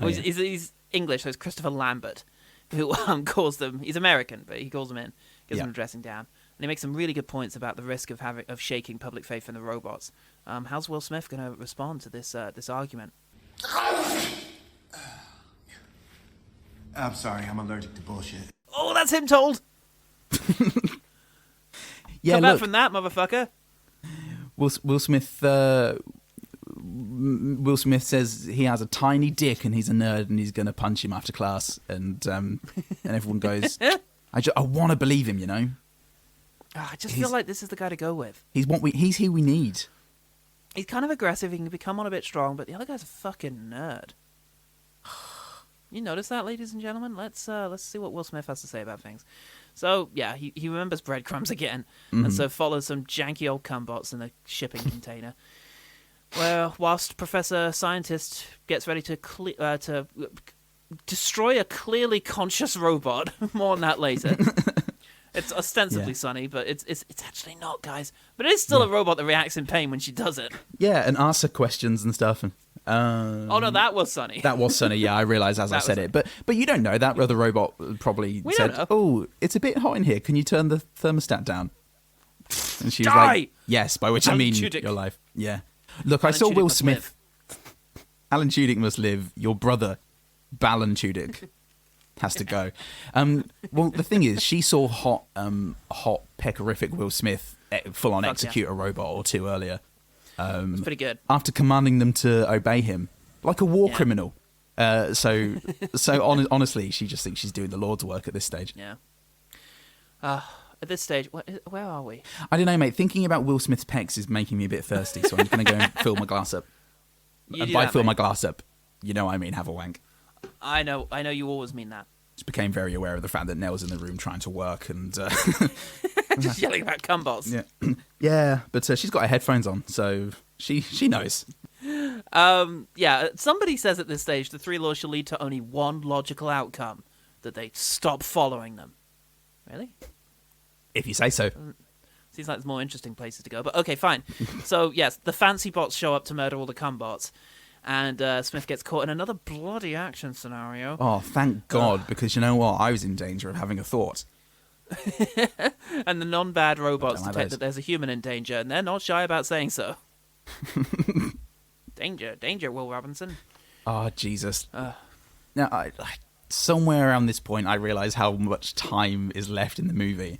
He's English, so it's Christopher Lambert, who calls them. He's American, but he calls them in, gives them a dressing down, and he makes some really good points about the risk of shaking public faith in the robots. How's Will Smith going to respond to this argument? I'm sorry, I'm allergic to bullshit. Oh, that's him told. Come back from that, motherfucker. Will Smith says he has a tiny dick and he's a nerd and he's going to punch him after class, and everyone goes, I want to believe him, I just feel like this is the guy to go with. He's who we need. He's kind of aggressive. He can become on a bit strong, but the other guy's a fucking nerd. You notice that, ladies and gentlemen? Let's see what Will Smith has to say about things. So, yeah, he remembers breadcrumbs again, and so follows some janky old cumbots in a shipping container. Well, whilst Professor Scientist gets ready to destroy a clearly conscious robot. More on that later. It's ostensibly sunny, but it's actually not, guys. But it is still a robot that reacts in pain when she does it. Yeah, and asks her questions and stuff. Oh no, that was Sunny. That was Sunny. Yeah, I realised as I said it, but you don't know that. The robot probably said, "Oh, it's a bit hot in here. Can you turn the thermostat down?" And she was like, "Yes," by which I mean your life. Yeah. Look, I saw Will Smith. Alan Tudyk must live. Your brother, Balan Tudyk, has to go. Well, the thing is, she saw hot, peccarific Will Smith full on execute a robot or two earlier. It's pretty good. After commanding them to obey him, like a war criminal. So honestly, she just thinks she's doing the Lord's work at this stage. Yeah. At this stage, where are we? I don't know, mate. Thinking about Will Smith's pecs is making me a bit thirsty, so I'm going to go and fill my glass up. And by fill my glass up, you know I mean have a wank. I know you always mean that. Just became very aware of the fact that Nell's in the room trying to work and... just yelling about cumbots. Yeah, yeah, but she's got her headphones on, so she knows. Yeah, somebody says at this stage the three laws shall lead to only one logical outcome, that they stop following them. Really? If you say so. Seems like there's more interesting places to go, but okay, fine. So, yes, the fancy bots show up to murder all the cumbots, and Smith gets caught in another bloody action scenario. Oh, thank God, because you know what? I was in danger of having a thought. And the non-bad robots detect that there's a human in danger, and they're not shy about saying so. Danger, Will Robinson. Oh, Jesus. Now, I somewhere around this point, I realise how much time is left in the movie.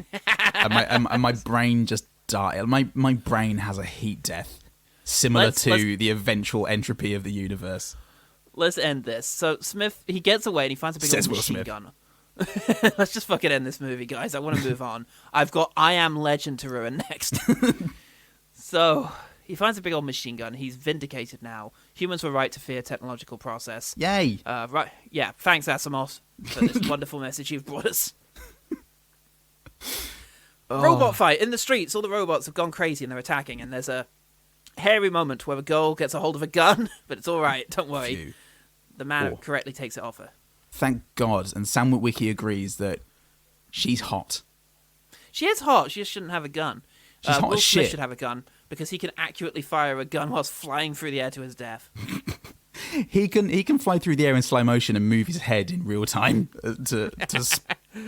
and my brain just died. My brain has a heat death, similar to the eventual entropy of the universe. Let's end this. So Smith, he gets away and he finds a big old machine gun. Let's just fucking end this movie, guys. I want to move on. I've got I Am Legend to ruin next. So he finds a big old machine gun. He's vindicated now. Humans were right to fear technological process. Yay! Right. Yeah. Thanks, Asimov, for this wonderful message you've brought us. Robot fight in the streets. All the robots have gone crazy and they're attacking. And there's a hairy moment where a girl gets a hold of a gun, but it's all right. Don't worry. Phew. The man correctly takes it off her. Thank God. And Sam Witwicky agrees that she's hot. She is hot. She just shouldn't have a gun. She's hot Will as Smith shit. should have a gun because he can accurately fire a gun whilst flying through the air to his death. He can fly through the air in slow motion and move his head in real time to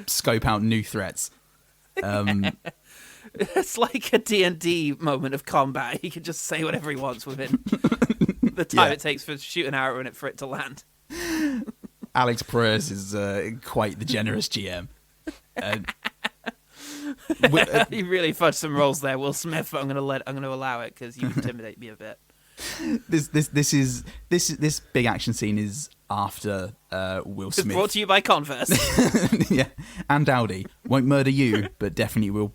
scope out new threats. It's like a D&D moment of combat. He can just say whatever he wants within the time it takes for shoot an arrow in it for it to land. Alex Perez is quite the generous GM. You really fudged some rolls there, Will Smith. But I'm going to allow it because you intimidate me a bit. This big action scene is after Will It's Smith. brought to you by Converse. Yeah, and Audi won't murder you, but definitely will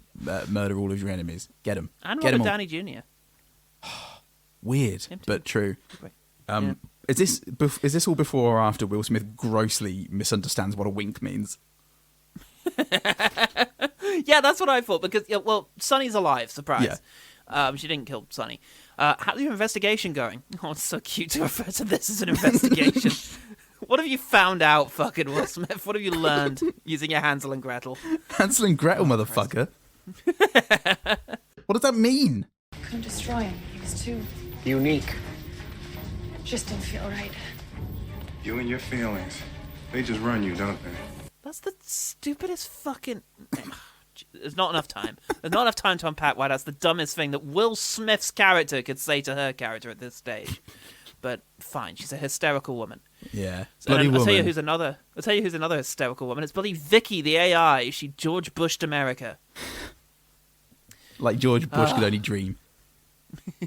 murder all of your enemies. Get them. And Get Robert 'em all. Downey Jr. Weird, Him too. but true. Yeah. Is this all before or after Will Smith grossly misunderstands what a wink means? Yeah, that's what I thought, because, well, Sonny's alive, surprise. Yeah. She didn't kill Sonny. How's your investigation going? Oh, it's so cute to refer to this as an investigation. What have you found out, fucking Will Smith? What have you learned using your Hansel and Gretel? Hansel and Gretel, motherfucker. What does that mean? Couldn't destroy him. He was too. Unique. Just didn't feel right. You and your feelings, they just run you, don't they? That's the stupidest fucking... There's not enough time. There's not enough time to unpack why that's the dumbest thing that Will Smith's character could say to her character at this stage. But fine, she's a hysterical woman. Yeah, And bloody I'll tell you woman. who's another hysterical woman. It's bloody Vicky, the AI. She George Bushed America. Like George Bush could only dream.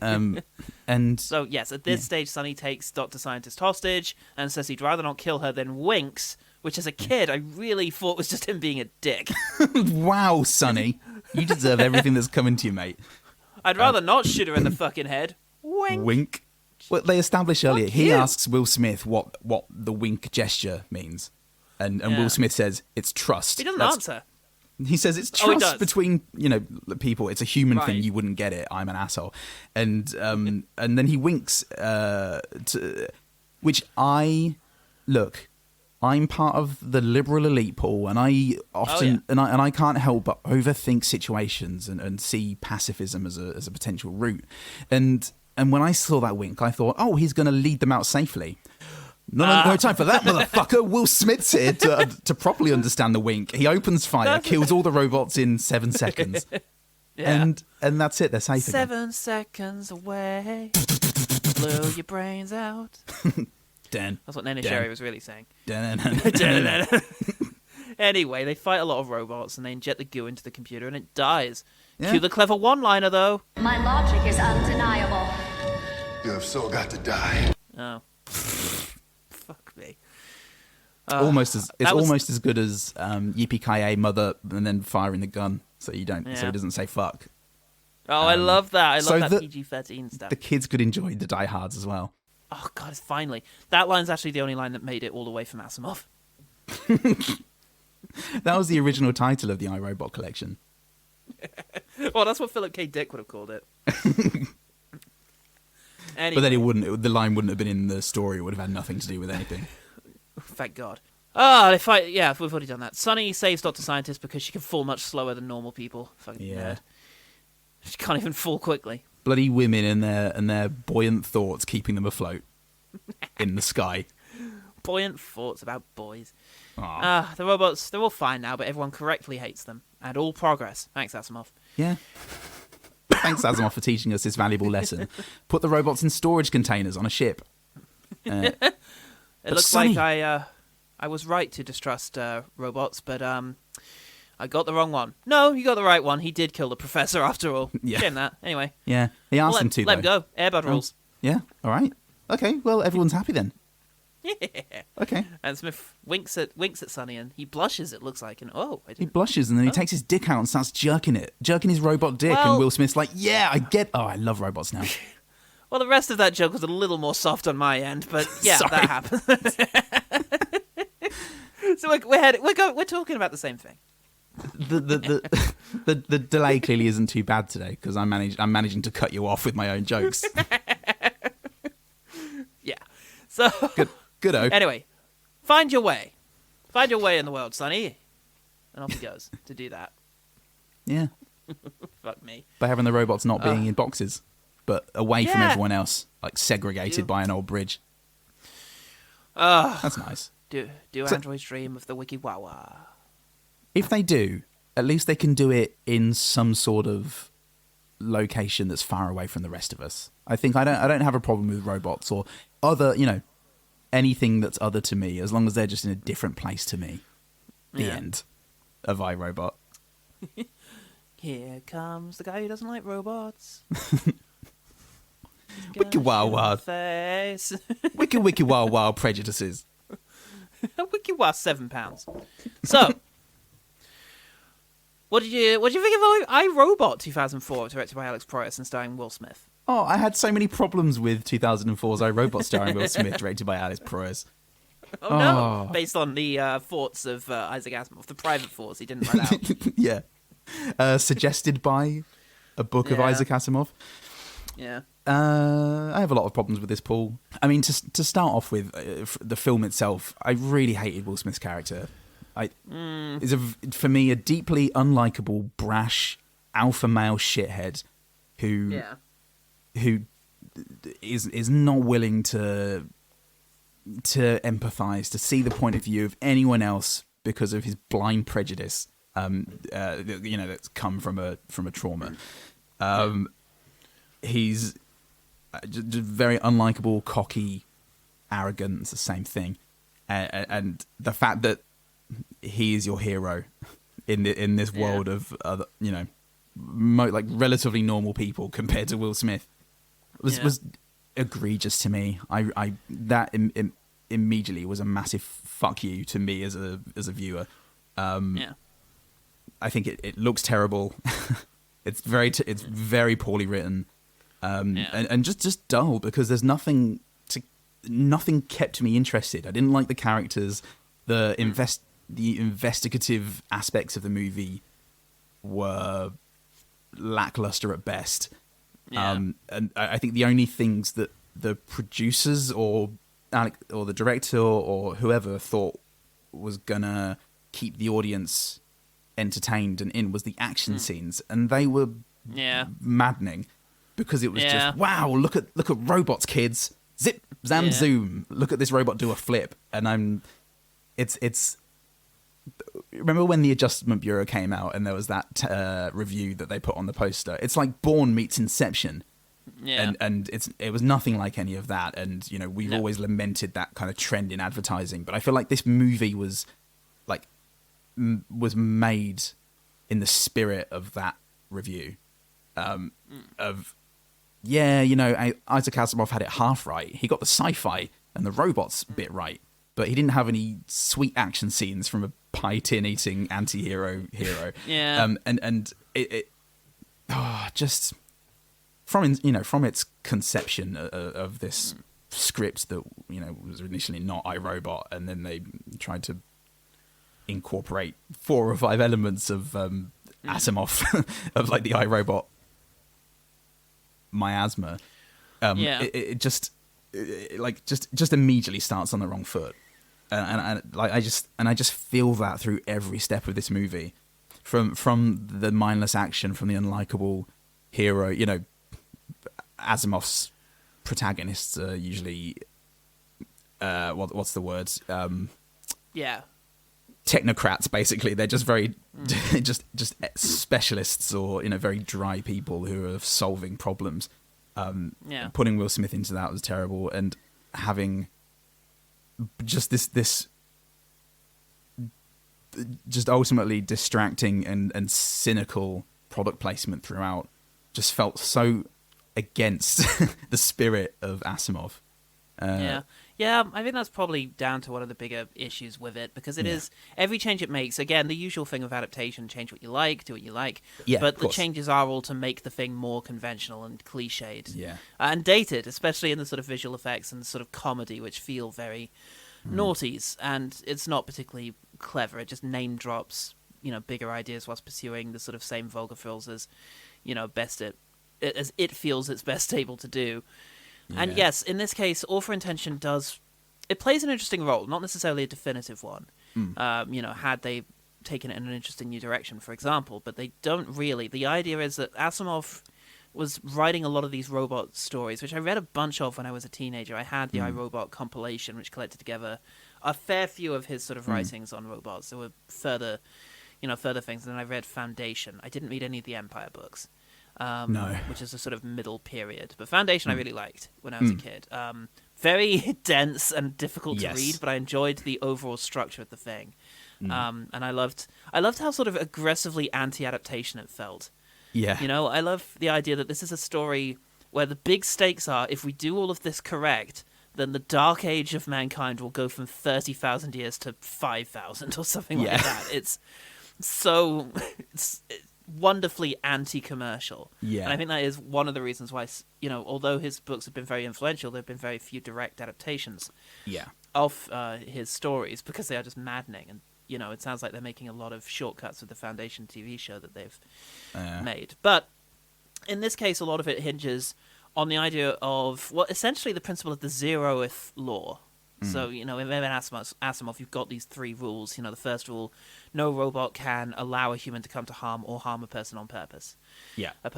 And So yes, at this stage, Sonny takes Dr. Scientist hostage and says he'd rather not kill her than winks. Which, as a kid, I really thought was just him being a dick. wow, Sonny, you deserve everything that's coming to you, mate. I'd rather not shoot her in the fucking head. Wink. Wink. Well, they established earlier. Fuck He you. asks Will Smith what the wink gesture means, and Yeah. Will Smith says it's trust. He doesn't That's- answer. He says it's Oh, he trust does. between people. It's a human thing. Right. You wouldn't get it. I'm an asshole, and then he winks which I'm part of the liberal elite, Paul, and I often and I can't help but overthink situations and see pacifism as a potential route. And when I saw that wink, I thought, oh, he's going to lead them out safely. No time for that, motherfucker. Will Smith's here to properly understand the wink. He opens fire, kills all the robots in 7 seconds. Yeah. And that's it. They're safe again. 7 seconds away. Blow your brains out. Dan. That's what Nene Dan. Sherry was really saying. Dan. Anyway, they fight a lot of robots and they inject the goo into the computer and it dies. Yeah. Cue the clever one-liner, though. My logic is undeniable. You have so got to die. Oh. Fuck me. It's that was- almost as good as yippee-ki-yay, mother, and then firing the gun so you don't so Yeah. he doesn't say fuck. Oh, I love that. I love so that the- PG-13 stuff. The kids could enjoy the diehards as well. Oh, God, it's finally. That line's actually the only line that made it all the way from Asimov. That was the original title of the iRobot collection. Well, that's what Philip K. Dick would have called it. Anyway, But then the line wouldn't have been in the story. It would have had nothing to do with anything. thank God. Oh, they fight. Yeah, we've already done that. Sonny saves Dr. Scientist because she can fall much slower than normal people. Fucking Yeah. nerd. She can't even fall quickly. Bloody women and their buoyant thoughts keeping them afloat in the sky. Buoyant thoughts about boys. Aw. The robots, they're all fine now, but everyone correctly hates them. And all progress. Thanks, Asimov. Yeah. Thanks, Asimov, for teaching us this valuable lesson. Put the robots in storage containers on a ship. It looks Sonny- like I was right to distrust robots, but I got the wrong one. No, you got the right one. He did kill the professor after all. Yeah. Shame that. Anyway. Yeah, he asked Well, them to, let him though. go. Airbud rules. Yeah, all right. Okay, well, everyone's happy then. Yeah. Okay. And Smith winks at Sonny and he blushes, it looks like, and I He didn't. blushes and then he takes his dick out and starts jerking his robot dick. Well- And Will Smith's like, yeah, I love robots now. Well, the rest of that joke was a little more soft on my end, but yeah, Sorry. that happened. So we're talking about the same thing. The delay clearly isn't too bad today because I'm managing to cut you off with my own jokes. Yeah. So Good-o. anyway, find your way in the world, Sonny, and off he goes to do that. Yeah, Fuck me. by having the robots not being in boxes, but away from Yeah. everyone else, like segregated You- by an old bridge. Ah. That's nice. Do So- androids dream of the wiki wawa? If they do, at least they can do it in some sort of location that's far away from the rest of us. I think I don't have a problem with robots or other, anything that's other to me, as long as they're just in a different place to me. The Yeah. end of iRobot. Here comes the guy who doesn't like robots. Wiki wow wow. Face. Wiki wiki wow wow prejudices. Wiki was £7. So, what did you think of iRobot 2004, directed by Alex Proyas and starring Will Smith? Oh, I had so many problems with 2004's iRobot starring Will Smith, directed by Alex Proyas. Oh no! Based on the thoughts of Isaac Asimov, the private thoughts he didn't write out. Yeah. Suggested by a book of Isaac Asimov. Yeah. I have a lot of problems with this, Paul. I mean, to start off with, the film itself, I really hated Will Smith's character. Is for me a deeply unlikable, brash, alpha male shithead who is not willing to empathise, to see the point of view of anyone else because of his blind prejudice. That's come from a trauma. He's just very unlikable, cocky, arrogant. It's the same thing, and the fact that he is your hero in this world of other, relatively normal people compared to Will Smith was egregious to me. That immediately was a massive fuck you to me as a viewer. I think it looks terrible. It's very poorly written, and just dull because there's nothing kept me interested. I didn't like the characters. The investigative aspects of the movie were lackluster at best. And I think the only things that the producers or the director or whoever thought was gonna keep the audience entertained and in was the action scenes, and they were maddening because it was just, wow, look at robots, kids, zip zam zoom, look at this robot do a flip. And it's remember when the Adjustment Bureau came out and there was that review that they put on the poster? It's like Bourne meets Inception. And it was nothing like any of that. And we've always lamented that kind of trend in advertising, but I feel like this movie was made in the spirit of that review. Isaac Asimov had it half right. He got the sci-fi and the robots bit right, but he didn't have any sweet action scenes from a pie tin eating anti-hero hero. And it just from its conception of this script that was initially not iRobot, and then they tried to incorporate 4 or 5 elements of Asimov of like the iRobot miasma. It just immediately starts on the wrong foot, and I just feel that through every step of this movie, from the mindless action, from the unlikable hero. Asimov's protagonists are usually what's the word? Technocrats, basically. They're just very just specialists, or very dry people who are solving problems. Putting Will Smith into that was terrible, and having just this just ultimately distracting and cynical product placement throughout just felt so against the spirit of Asimov. Yeah, I think that's probably down to one of the bigger issues with it, because it is every change it makes, again, the usual thing of adaptation, change what you like, do what you like, but the changes are all to make the thing more conventional and cliched and dated, especially in the sort of visual effects and sort of comedy, which feel very noughties, and it's not particularly clever. It just name drops, bigger ideas whilst pursuing the sort of same vulgar frills as, as it feels it's best able to do. And yes, in this case, author intention plays an interesting role, not necessarily a definitive one. Had they taken it in an interesting new direction, for example, but they don't really. The idea is that Asimov was writing a lot of these robot stories, which I read a bunch of when I was a teenager. I had the iRobot compilation, which collected together a fair few of his sort of writings on robots. There were further things, and then I read Foundation. I didn't read any of the Empire books. Which is a sort of middle period. But Foundation I really liked when I was a kid. Very dense and difficult to read, but I enjoyed the overall structure of the thing. And I loved how sort of aggressively anti-adaptation it felt. Yeah. I love the idea that this is a story where the big stakes are, if we do all of this correct, then the dark age of mankind will go from 30,000 years to 5,000 or something like that. It's wonderfully anti-commercial. Yeah. And I think that is one of the reasons why, although his books have been very influential, there have been very few direct adaptations of his stories because they are just maddening. And, it sounds like they're making a lot of shortcuts with the Foundation TV show that they've made. But in this case, a lot of it hinges on the idea of, essentially the principle of the zeroth law. So, in Asimov, you've got these 3 rules. The first rule, no robot can allow a human to come to harm or harm a person on purpose. Yeah. A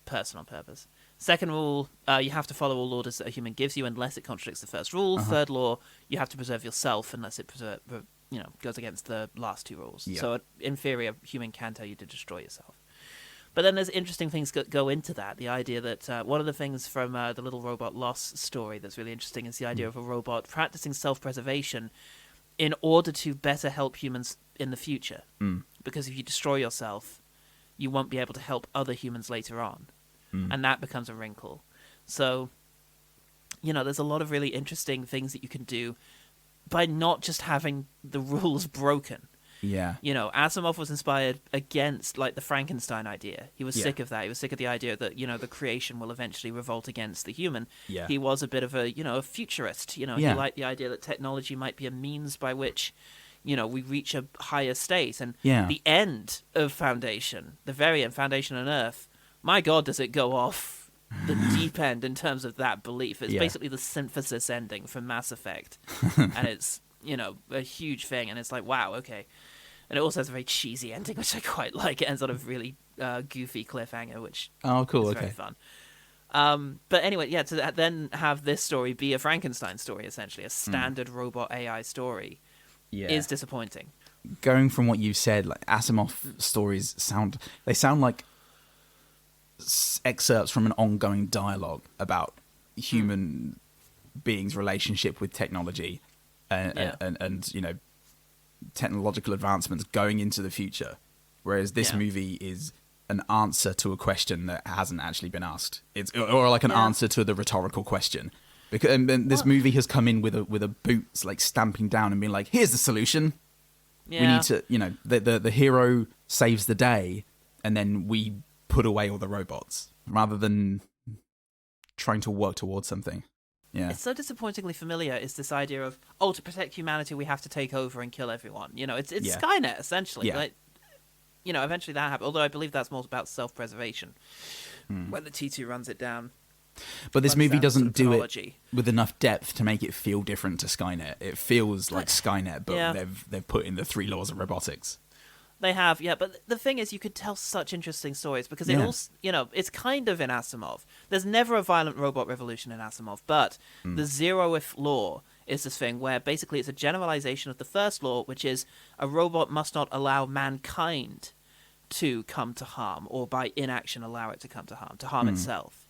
person on purpose. Second rule, you have to follow all orders that a human gives you unless it contradicts the first rule. Third law, you have to preserve yourself unless it goes against the last 2 rules. Yeah. So, in theory, a human can tell you to destroy yourself. But then there's interesting things that go into that. The idea that one of the things from the Little Robot Loss story that's really interesting is the idea of a robot practicing self-preservation in order to better help humans in the future. Because if you destroy yourself, you won't be able to help other humans later on. And that becomes a wrinkle. So, there's a lot of really interesting things that you can do by not just having the rules broken. Yeah. Asimov was inspired against, the Frankenstein idea. He was sick of that. He was sick of the idea that, the creation will eventually revolt against the human. Yeah. He was a bit of a, a futurist. He liked the idea that technology might be a means by which, we reach a higher state. And the end of Foundation, the very end, Foundation on Earth, my God, does it go off the deep end in terms of that belief. It's basically the synthesis ending from Mass Effect. And it's, a huge thing. And it's like, wow, okay. And it also has a very cheesy ending, which I quite like. It ends on a really goofy cliffhanger, which is very fun. But anyway, to then have this story be a Frankenstein story, essentially, a standard robot AI story, is disappointing. Going from what you said, Asimov stories sound like excerpts from an ongoing dialogue about human beings' relationship with technology and technological advancements going into the future, whereas this movie is an answer to a question that hasn't actually been asked. It's an answer to the rhetorical question. Because and this movie has come in with a boots stamping down and being like, here's the solution. We need to, the hero saves the day, and then we put away all the robots rather than trying to work towards something. Yeah. It's so disappointingly familiar, is this idea of, to protect humanity, we have to take over and kill everyone. It's Skynet, essentially. Yeah. Eventually that happens, although I believe that's more about self-preservation, when the T2 runs it down. But this movie doesn't do it with enough depth to make it feel different to Skynet. It feels like Skynet, but they've put in the 3 laws of robotics. They have, but the thing is, you could tell such interesting stories because it also, it's kind of in Asimov. There's never a violent robot revolution in Asimov, but the zeroth law is this thing where basically it's a generalization of the first law, which is a robot must not allow mankind to come to harm, or by inaction allow it to come to harm itself,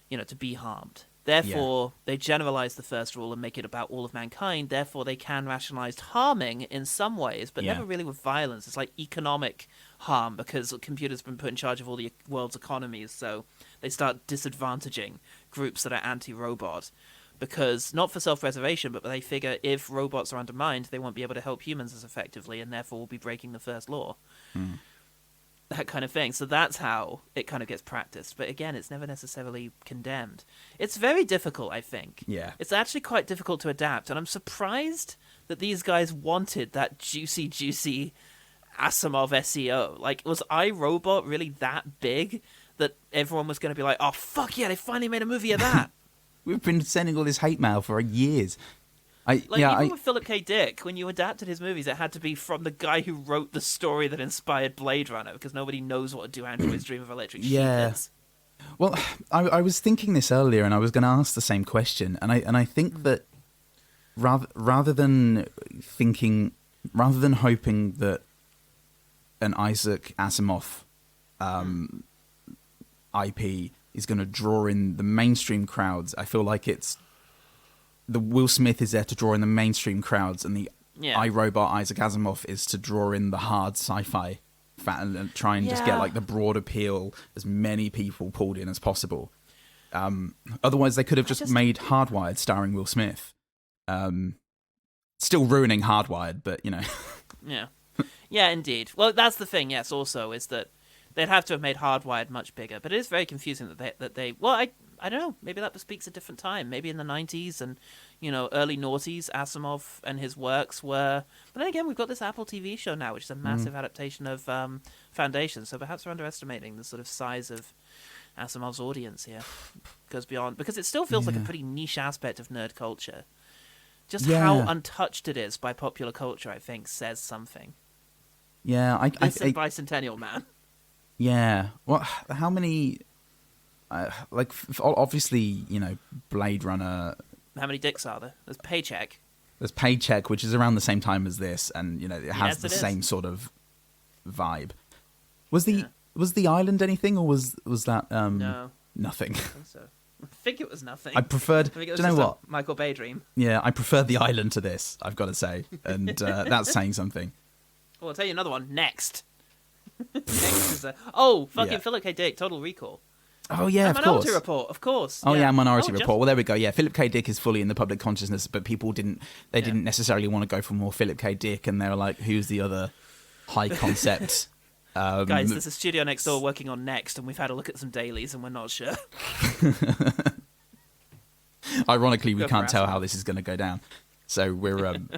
to be harmed. Therefore, they generalize the first rule and make it about all of mankind. Therefore, they can rationalize harming in some ways, but never really with violence. It's like economic harm, because computers have been put in charge of all the world's economies, so they start disadvantaging groups that are anti-robot. Because, not for self-preservation, but they figure if robots are undermined, they won't be able to help humans as effectively, and therefore will be breaking the first law. That kind of thing. So that's how it kind of gets practiced. But again, it's never necessarily condemned. It's very difficult, I think. Yeah. It's actually quite difficult to adapt. And I'm surprised that these guys wanted that juicy Asimov SEO. Was iRobot really that big that everyone was going to be like, oh, fuck yeah, they finally made a movie of that? We've been sending all this hate mail for years. Even with Philip K. Dick, when you adapted his movies, it had to be from the guy who wrote the story that inspired Blade Runner, because nobody knows what Do Androids Dream of Electric Sheep is. Well, I was thinking this earlier, and I was going to ask the same question, and I think that rather than hoping that an Isaac Asimov IP is going to draw in the mainstream crowds, I feel like the Will Smith is there to draw in the mainstream crowds, and the iRobot Isaac Asimov is to draw in the hard sci-fi fan and try and just get the broad appeal, as many people pulled in as possible. Otherwise, they could have just made Hardwired starring Will Smith. Still ruining Hardwired, but Yeah. Yeah, indeed. Well, that's the thing. Yes, also is that they'd have to have made Hardwired much bigger, but it is very confusing that they. Well, I don't know. Maybe that bespeaks a different time. Maybe in the 90s and early noughties, Asimov and his works were. But then again, we've got this Apple TV show now, which is a massive adaptation of Foundation. So perhaps we're underestimating the sort of size of Asimov's audience here. Goes beyond, because it still feels like a pretty niche aspect of nerd culture. Just how untouched it is by popular culture, I think, says something. Yeah, Listen, Bicentennial Man. Yeah. Well, how many? Obviously, Blade Runner. How many dicks are there? There's Paycheck. There's Paycheck, which is around the same time as this, and it has the same sort of vibe. Was the island anything, or was that no, nothing? I think so. I think it was nothing. I preferred. I think it was do you know what? Michael Bay dream. Yeah, I preferred the island to this. I've got to say, and that's saying something. Well, I'll tell you another one. Next. Next is fucking Philip K. Dick, Total Recall. Oh yeah, of Minority course. Report, of course. Oh yeah, Minority Report. Well, there we go. Yeah, Philip K. Dick is fully in the public consciousness, but people didn't necessarily want to go for more Philip K. Dick, and they were like, "Who's the other high concept?" Guys, there's a studio next door working on Next, and we've had a look at some dailies, and we're not sure. Ironically, we can't tell how this is going to go down, so we're gonna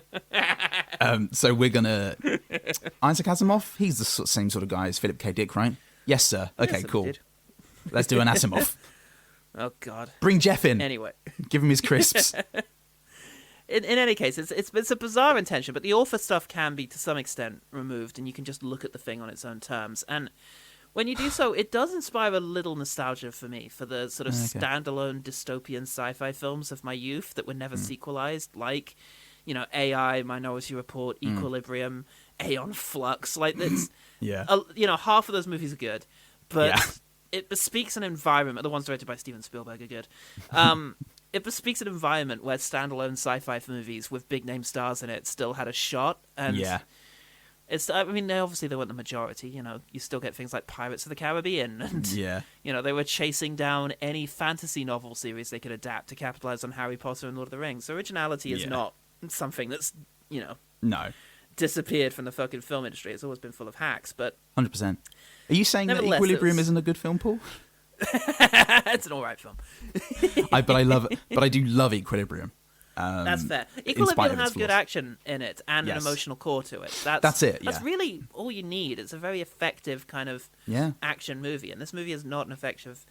Isaac Asimov. He's the same sort of guy as Philip K. Dick, right? Yes, sir. Okay, cool. Let's do an Asimov. Oh God! Bring Jeff in. Anyway, give him his crisps. In any case, it's a bizarre intention, but the author stuff can be to some extent removed, and you can just look at the thing on its own terms. And when you do so, it does inspire a little nostalgia for me for the sort of standalone dystopian sci-fi films of my youth that were never sequelized, like AI, Minority Report, Equilibrium, Aeon Flux. Like that's half of those movies are good, but it bespeaks an environment. The ones directed by Steven Spielberg are good. It bespeaks an environment where standalone sci-fi movies with big name stars in it still had a shot. And it's. I mean, obviously they weren't the majority. You still get things like Pirates of the Caribbean, and they were chasing down any fantasy novel series they could adapt to capitalize on Harry Potter and Lord of the Rings. So originality is not something that's disappeared from the fucking film industry. It's always been full of hacks. But 100%. Are you saying that Equilibrium isn't a good film, Paul? It's an alright film. But I do love Equilibrium. That's fair. Equilibrium has good action in it and an emotional core to it. That's it. That's really all you need. It's a very effective kind of action movie, and this movie is not an effective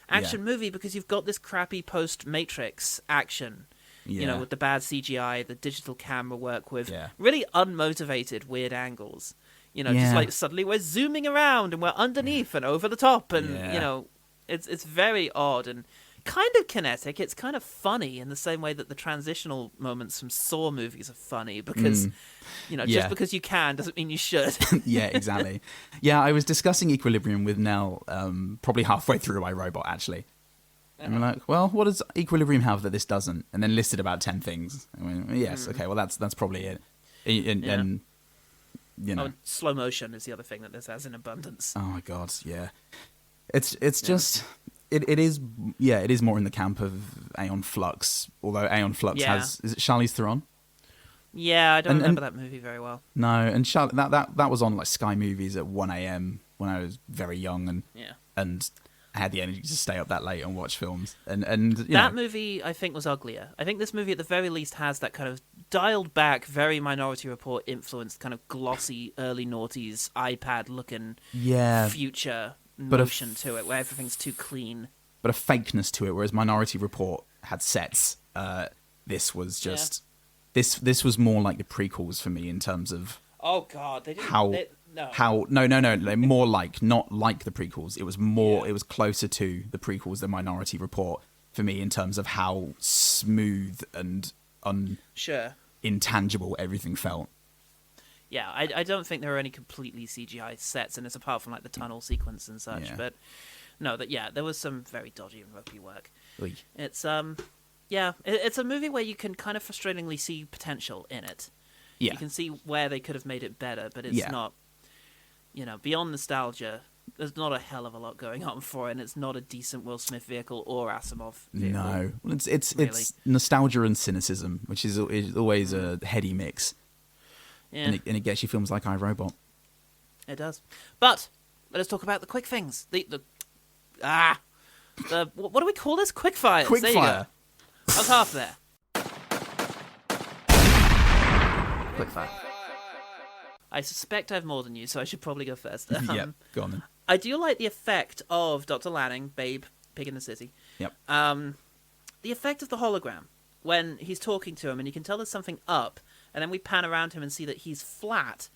action movie because you've got this crappy post-Matrix action. With the bad CGI, the digital camera work with really unmotivated weird angles. Just like suddenly we're zooming around and we're underneath and over the top, and it's very odd and kind of kinetic. It's kind of funny in the same way that the transitional moments from Saw movies are funny because just because you can doesn't mean you should. Yeah, exactly. Yeah, I was discussing Equilibrium with Nell probably halfway through iRobot actually. And we're like, well, what does Equilibrium have that this doesn't? And then listed about 10 things. I mean, yes, okay, well that's probably it. And slow motion is the other thing that this has in abundance. Oh my God, yeah. It's just it is more in the camp of Aeon Flux, although Aeon Flux has, is it Charlize Theron? Yeah, I don't remember that movie very well. No, and that was on like Sky Movies at 1 a.m. when I was very young and I had the energy to stay up that late and watch films. And that movie I think was uglier. I think this movie at the very least has that kind of dialed back, very Minority Report influenced, kind of glossy early noughties iPad looking future motion to it, where everything's too clean. But a fakeness to it, whereas Minority Report had sets. This was just this was more like the prequels for me in terms of oh God, they didn't no, more like not like the prequels. It was more it was closer to the prequels than Minority Report for me in terms of how smooth and intangible everything felt. Yeah, I don't think there are any completely CGI sets in this apart from like the tunnel sequence and such. But no, there was some very dodgy and ropey work. Oy. It's it's a movie where you can kind of frustratingly see potential in it. Yeah, you can see where they could have made it better, but it's not. Beyond nostalgia, There's not a hell of a lot going on for it, and it's not a decent Will Smith vehicle or Asimov vehicle. No, well, it's really. nostalgia and cynicism, which is always a heady mix. Yeah, And it gets you films like iRobot. it does. But let us talk about the quick things. What do we call this? Quick fires. Quick There fire. You go. I was half there. Quick fire. I suspect I have more than you, so I should probably go first. Yep, go on then. I do like the effect of Dr. Lanning, Babe, Pig in the City. Yep. The effect of the hologram when he's talking to him, and you can tell there's something up, and then we pan around him and see that he's flat,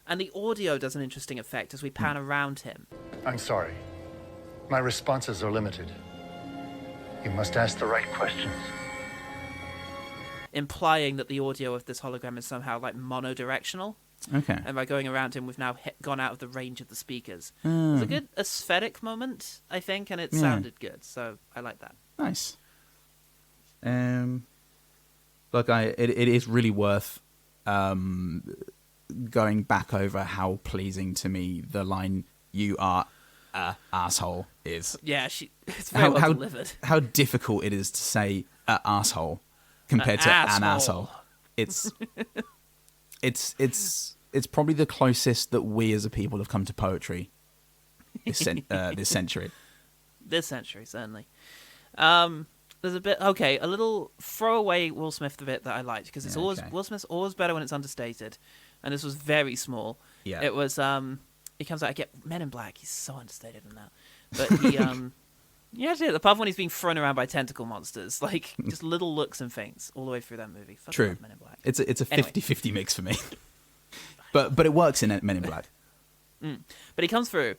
and the audio does an interesting effect as we pan around him. I'm sorry. My responses are limited. You must ask the right questions. Implying that the audio of this hologram is somehow like monodirectional. Okay. And by going around him, we've now gone out of the range of the speakers. It was a good aesthetic moment, I think, and it sounded good, so I like that. Nice. Look, it is really worth going back over how pleasing to me the line "You are a asshole" is. Yeah, it's very well delivered. How difficult it is to say a asshole compared to an asshole. It's probably the closest that we as a people have come to poetry this century. This century, certainly. There's a little throwaway Will Smith bit that I liked, because it's Will Smith's always better when it's understated, and this was very small. Yeah. It was he comes out, I get Men in Black, he's so understated in that. But he the part when he's being thrown around by tentacle monsters, like just little looks and things all the way through that movie. Fucking True. love Men in Black. It's a Anyway. 50-50 mix for me. But it works in Men in Black. But he comes through,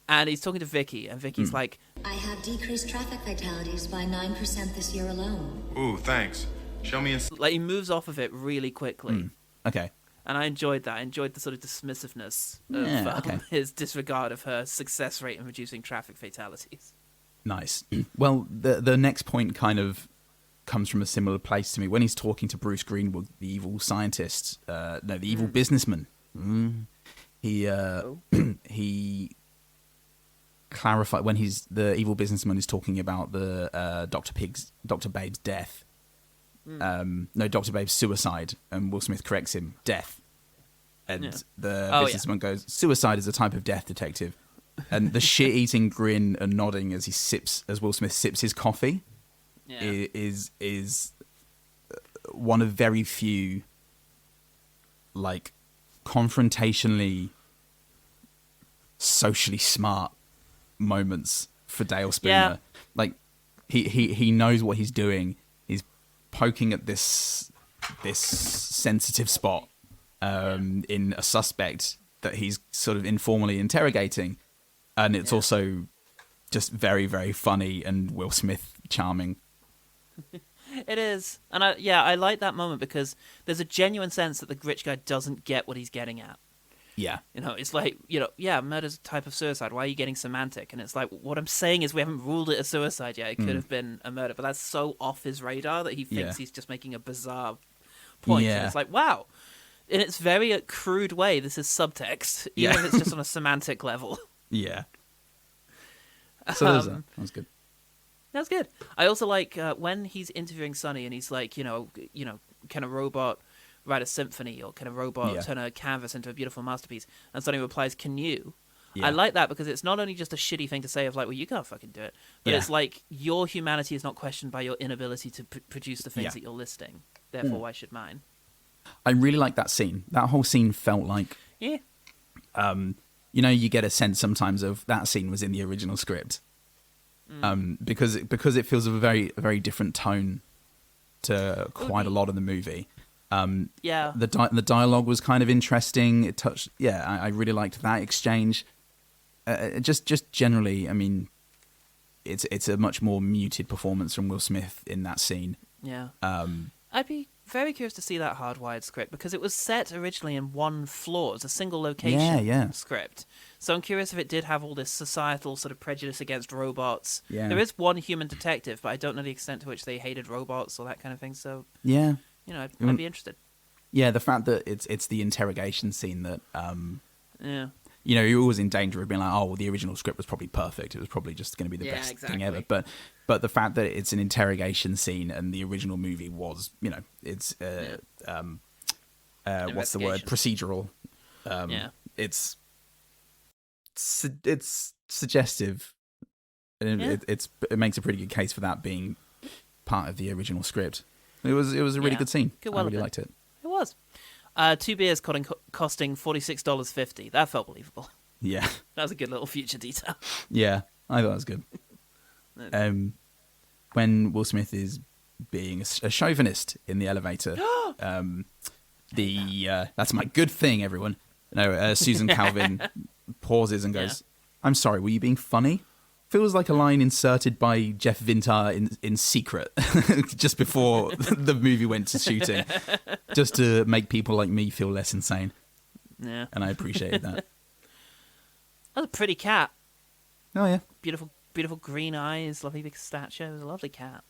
and he's talking to Vicky, and Vicky's like, I have decreased traffic fatalities by 9% this year alone. Ooh, thanks. Show me like he moves off of it really quickly. Okay. And I enjoyed that. I enjoyed the sort of dismissiveness of his disregard of her success rate in reducing traffic fatalities. Nice. Well, the next point kind of comes from a similar place to me. When he's talking to Bruce Greenwood, the evil scientist, the evil businessman, he clarified when the evil businessman is talking about the Dr. Babe's death. Dr. Babe's suicide, and Will Smith corrects him, death. And the businessman goes, suicide is a type of death, detective. And the shit-eating grin and nodding as Will Smith sips his coffee is one of very few, like, confrontationally, socially smart moments for Dale Spooner. Yeah. Like, he knows what he's doing. He's poking at this sensitive spot in a suspect that he's sort of informally interrogating. And it's also just very, very funny and Will Smith charming. It is. And I like that moment because there's a genuine sense that the rich guy doesn't get what he's getting at. Yeah. You know, it's like, murder's a type of suicide. Why are you getting semantic? And it's like, what I'm saying is we haven't ruled it a suicide yet. It could have been a murder. But that's so off his radar that he thinks he's just making a bizarre point. Yeah. And it's like, wow. In its very crude way, this is subtext. Even if it's just on a semantic level. Yeah. So that was good. That's good. I also like when he's interviewing Sonny and he's like, can a robot write a symphony, or can a robot turn a canvas into a beautiful masterpiece? And Sonny replies, can you? Yeah. I like that because it's not only just a shitty thing to say of like, well, you can't fucking do it, but it's like your humanity is not questioned by your inability to produce the things that you're listing. Therefore, why should mine? I really like that scene. That whole scene felt like... Yeah. You get a sense sometimes of that scene was in the original script. Because it feels of a very, very different tone to quite a lot of the movie. The dialogue was kind of interesting. It touched... Yeah, I really liked that exchange. Just generally, I mean, it's a much more muted performance from Will Smith in that scene. Yeah. I'd be very curious to see that hardwired script because it was set originally in one floor. It's a single location script. So I'm curious if it did have all this societal sort of prejudice against robots. Yeah. There is one human detective, but I don't know the extent to which they hated robots or that kind of thing. So yeah, I'd be interested. Yeah, the fact that it's the interrogation scene that you're always in danger of being like, oh, well, the original script was probably perfect. It was probably just going to be the best thing ever. But the fact that it's an interrogation scene and the original movie was, it's what's the word? Procedural. It's suggestive. And it makes a pretty good case for that being part of the original script. It was a really good scene. I really liked it. It was. 2 beers costing $46.50. That felt believable. Yeah. That was a good little future detail. Yeah, I thought it was good. When Will Smith is being a chauvinist in the elevator, that's my good thing, everyone. No, Susan Calvin pauses and goes, I'm sorry, were you being funny? Feels like a line inserted by Jeff Vintar in Secret just before the movie went to shooting, just to make people like me feel less insane. Yeah. And I appreciated that. That was a pretty cat. Oh, yeah. Beautiful green eyes, lovely big stature. It was a lovely cat.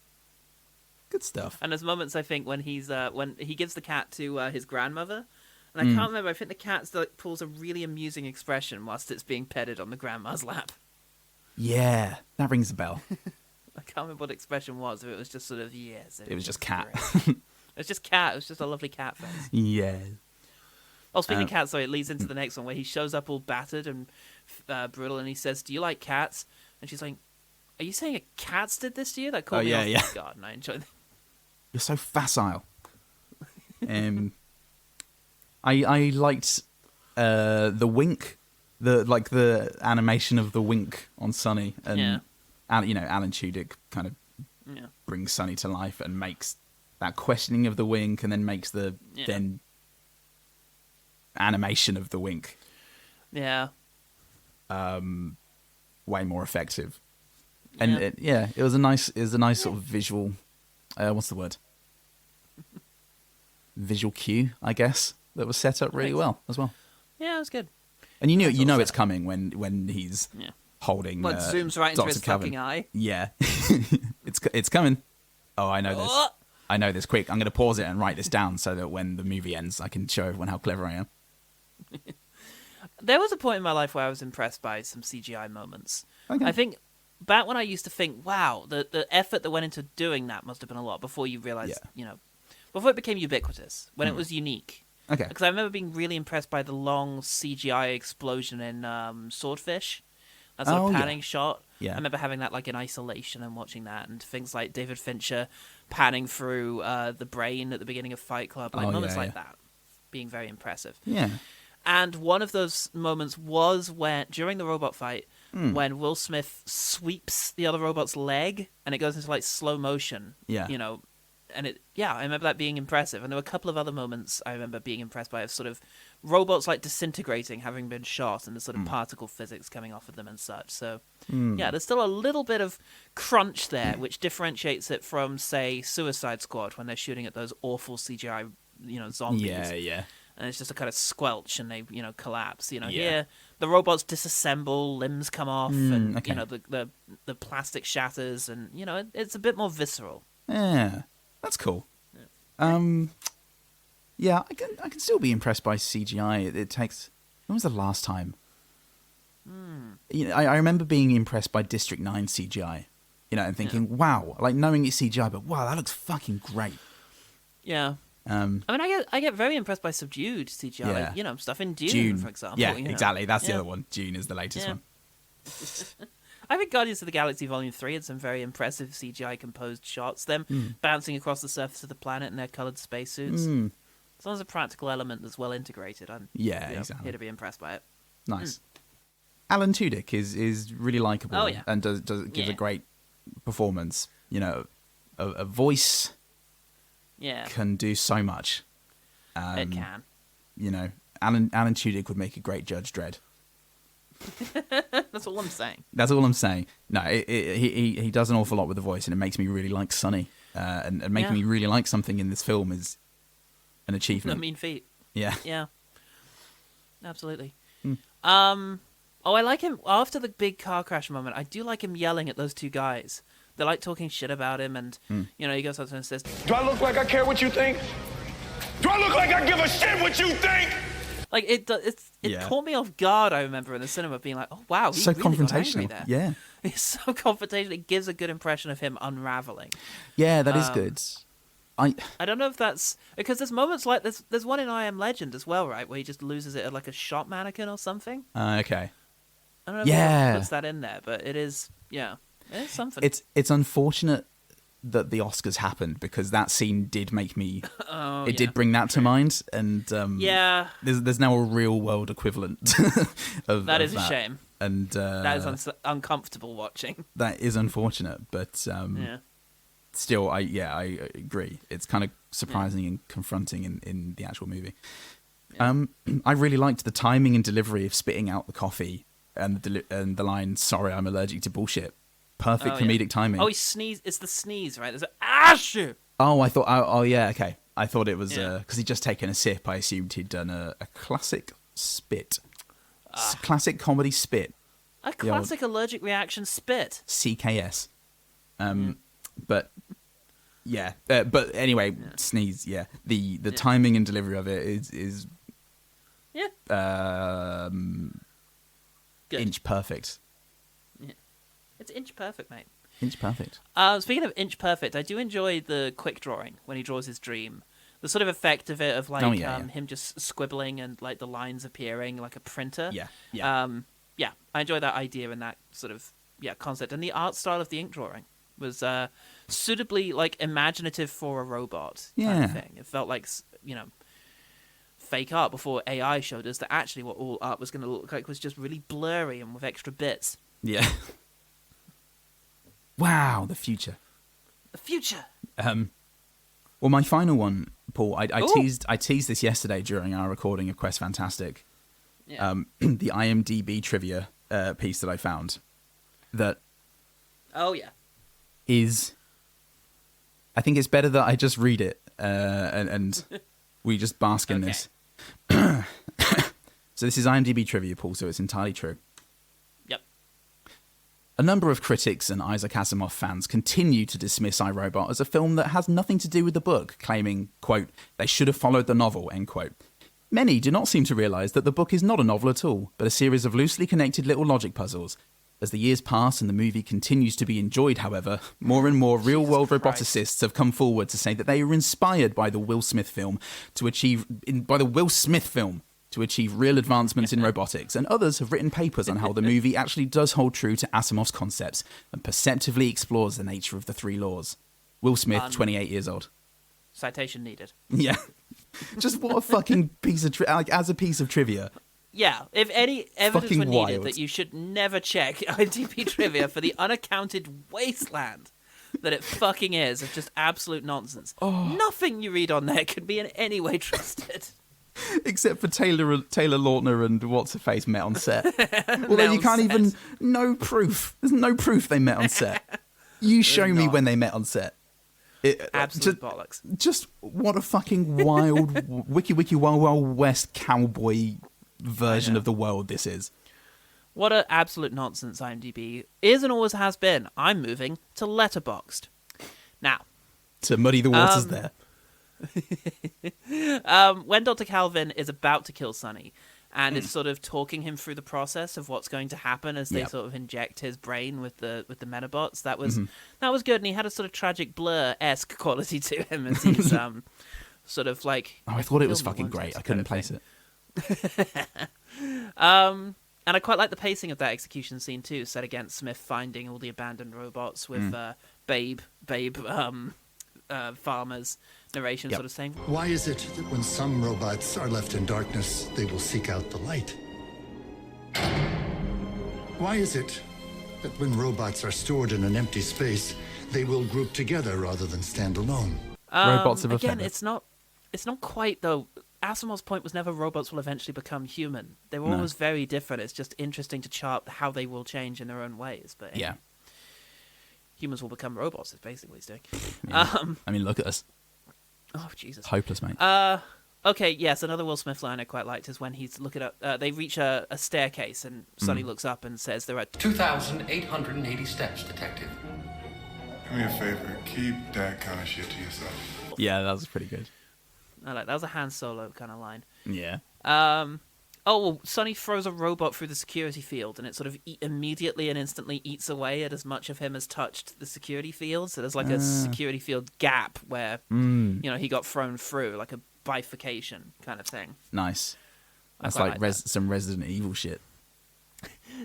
Good stuff. And there's moments, I think, when when he gives the cat to his grandmother, and I can't remember, I think the cat pulls a really amusing expression whilst it's being petted on the grandma's lap. Yeah, that rings a bell. I can't remember what the expression was, if it was just sort of, yes. It was just cat. It was just cat. It was just a lovely cat face. Yeah. Oh, speaking of cats, sorry, it leads into the next one where he shows up all battered and brutal, and he says, "Do you like cats?" And she's like, "Are you saying a cats did this to you?" That called me off guard, and I enjoyed it. You're so facile. I liked the wink, the animation of the wink on Sonny, and Alan Tudyk kind of brings Sonny to life and makes that questioning of the wink, and then makes the then animation of the wink. Yeah. Way more effective, and it was a nice sort of visual. What's the word? Visual cue, I guess, that was set up really well as well. Yeah, it was good. And you know it's coming when he's holding. Well, it zooms right into Dr. his fucking eye. Yeah, it's coming. Oh, I know this. I know this. Quick, I'm going to pause it and write this down so that when the movie ends, I can show everyone how clever I am. There was a point in my life where I was impressed by some CGI moments. Okay. I think back when I used to think, wow, the effort that went into doing that must have been a lot before you realized, before it became ubiquitous, when it was unique. Okay. Because I remember being really impressed by the long CGI explosion in Swordfish. That sort of panning shot. Yeah. I remember having that like in isolation and watching that, and things like David Fincher panning through the brain at the beginning of Fight Club, like moments like that, being very impressive. Yeah. And one of those moments was during the robot fight, when Will Smith sweeps the other robot's leg, and it goes into like slow motion. Yeah. And I remember that being impressive. And there were a couple of other moments I remember being impressed by, of sort of robots like disintegrating, having been shot, and the sort of particle physics coming off of them and such. So, there's still a little bit of crunch there, which differentiates it from, say, Suicide Squad, when they're shooting at those awful CGI, zombies. Yeah. And it's just a kind of squelch, and they, collapse. Here the robots disassemble, limbs come off, and the plastic shatters, and it's a bit more visceral. Yeah, that's cool. I can still be impressed by CGI. It takes. When was the last time? I remember being impressed by District 9 CGI. And thinking, wow, like knowing it's CGI, but wow, that looks fucking great. Yeah. I mean, I get very impressed by Subdued CGI, like, stuff in Dune, for example. Yeah, exactly. That's the other one. Dune is the latest one. I think Guardians of the Galaxy Volume 3 had some very impressive CGI-composed shots. Them bouncing across the surface of the planet in their coloured spacesuits. As long as a practical element that's well integrated, I'm exactly here to be impressed by it. Nice. Alan Tudyk is really likeable and gives a great performance. A voice... can do so much. It can. Alan Tudyk would make a great Judge Dredd. That's all I'm saying. That's all I'm saying. No, he does an awful lot with the voice, and it makes me really like Sonny. And making me really like something in this film is an achievement. No mean feat. Yeah. Yeah. Absolutely. I like him after the big car crash moment. I do like him yelling at those two guys. They're like talking shit about him, and he goes up to him and says, "Do I look like I care what you think? Do I look like I give a shit what you think?" Like it caught me off guard. I remember in the cinema being like, "Oh wow, he So really got angry confrontational. there." Yeah. It's so confrontational. It gives a good impression of him unraveling. Yeah, that is good. I don't know if that's because there's moments like there's one in I Am Legend as well, right, where he just loses it at like a shop mannequin or something. Okay. I don't know if he puts that in there, but it is something. It's unfortunate that the Oscars happened because that scene did make me. Did bring that to mind, and there's now a real world equivalent of that. Of is a shame, and that is uncomfortable watching. That is unfortunate, but still, I agree. It's kind of surprising and confronting in the actual movie. Yeah. I really liked the timing and delivery of spitting out the coffee and the line, "Sorry, I'm allergic to bullshit." Perfect comedic timing. Oh, he sneezed. It's the sneeze, right? There's a Oh, I thought. Oh, yeah. Okay. I thought it was because he'd just taken a sip. I assumed he'd done a classic spit, classic comedy spit. A classic allergic reaction spit. CKS. But yeah. But anyway, sneeze. Yeah. The timing and delivery of it is inch perfect. Yeah. It's inch perfect, mate. Inch perfect. Speaking of inch perfect, I do enjoy the quick drawing when he draws his dream. The sort of effect of it, of like him just squibbling and like the lines appearing like a printer. Yeah. I enjoy that idea and that sort of concept. And the art style of the ink drawing was suitably like imaginative for a robot kind of thing. It felt like fake art before AI showed us that actually what all art was going to look like was just really blurry and with extra bits. Yeah. Wow, the future. The future. Well, my final one, Paul. I teased this yesterday during our recording of Quest Fantastic. Yeah. The IMDb trivia piece that I found. That. Oh yeah. Is. I think it's better that I just read it and we just bask in this. So this is IMDb trivia, Paul. So it's entirely true. A number of critics and Isaac Asimov fans continue to dismiss iRobot as a film that has nothing to do with the book, claiming, quote, they should have followed the novel, end quote. Many do not seem to realise that the book is not a novel at all, but a series of loosely connected little logic puzzles. As the years pass and the movie continues to be enjoyed, however, more and more real-world roboticists have come forward to say that they were inspired by the Will Smith film to achieve real advancements in robotics, and others have written papers on how the movie actually does hold true to Asimov's concepts and perceptively explores the nature of the three laws. Will Smith, 28 years old. Citation needed. Yeah. Just what a fucking piece of as a piece of trivia. Yeah, if any evidence fucking were needed wild. that you should never check IMDb trivia for the unaccounted wasteland that it fucking is of just absolute nonsense. Nothing you read on there can be in any way trusted. Except for Taylor Lautner and what's-her-face met on set. Although you can't even... No proof. There's no proof they met on set. You show me when they met on set. Absolute bollocks. Just what a fucking wild, wiki wild, wild west cowboy version of the world this is. What an absolute nonsense IMDb is and always has been. I'm moving to Letterboxd. Now. To muddy the waters there. When Dr. Calvin is about to kill Sonny and is sort of talking him through the process of what's going to happen as they sort of inject his brain with the Metabots, that was good, and he had a sort of tragic Blur-esque quality to him as he's sort of like... Oh, I thought it was fucking great. I couldn't place it. And I quite like the pacing of that execution scene too, set against Smith finding all the abandoned robots with Babe Farmer's narration sort of saying, why is it that when some robots are left in darkness, they will seek out the light? Why is it that when robots are stored in an empty space, they will group together rather than stand alone? Robots of a again, feather. it's not quite though. Asimov's point was never robots will eventually become human. They were always very different. It's just interesting to chart how they will change in their own ways. But yeah. Humans will become robots, is basically what he's doing. Yeah. I mean, look at us. Oh, Jesus. Hopeless, mate. Okay, yes, another Will Smith line I quite liked is when he's looking up... they reach a staircase and Sonny looks up and says there are... 2,880 steps, Detective. Do me a favor. Keep that kind of shit to yourself. Yeah, that was pretty good. I like that was a Han Solo kind of line. Yeah. Oh, well, Sonny throws a robot through the security field, and it sort of immediately and instantly eats away at as much of him as touched the security field. So there's like a security field gap where, he got thrown through, like a bifurcation kind of thing. Nice. That's quite like like some Resident Evil shit.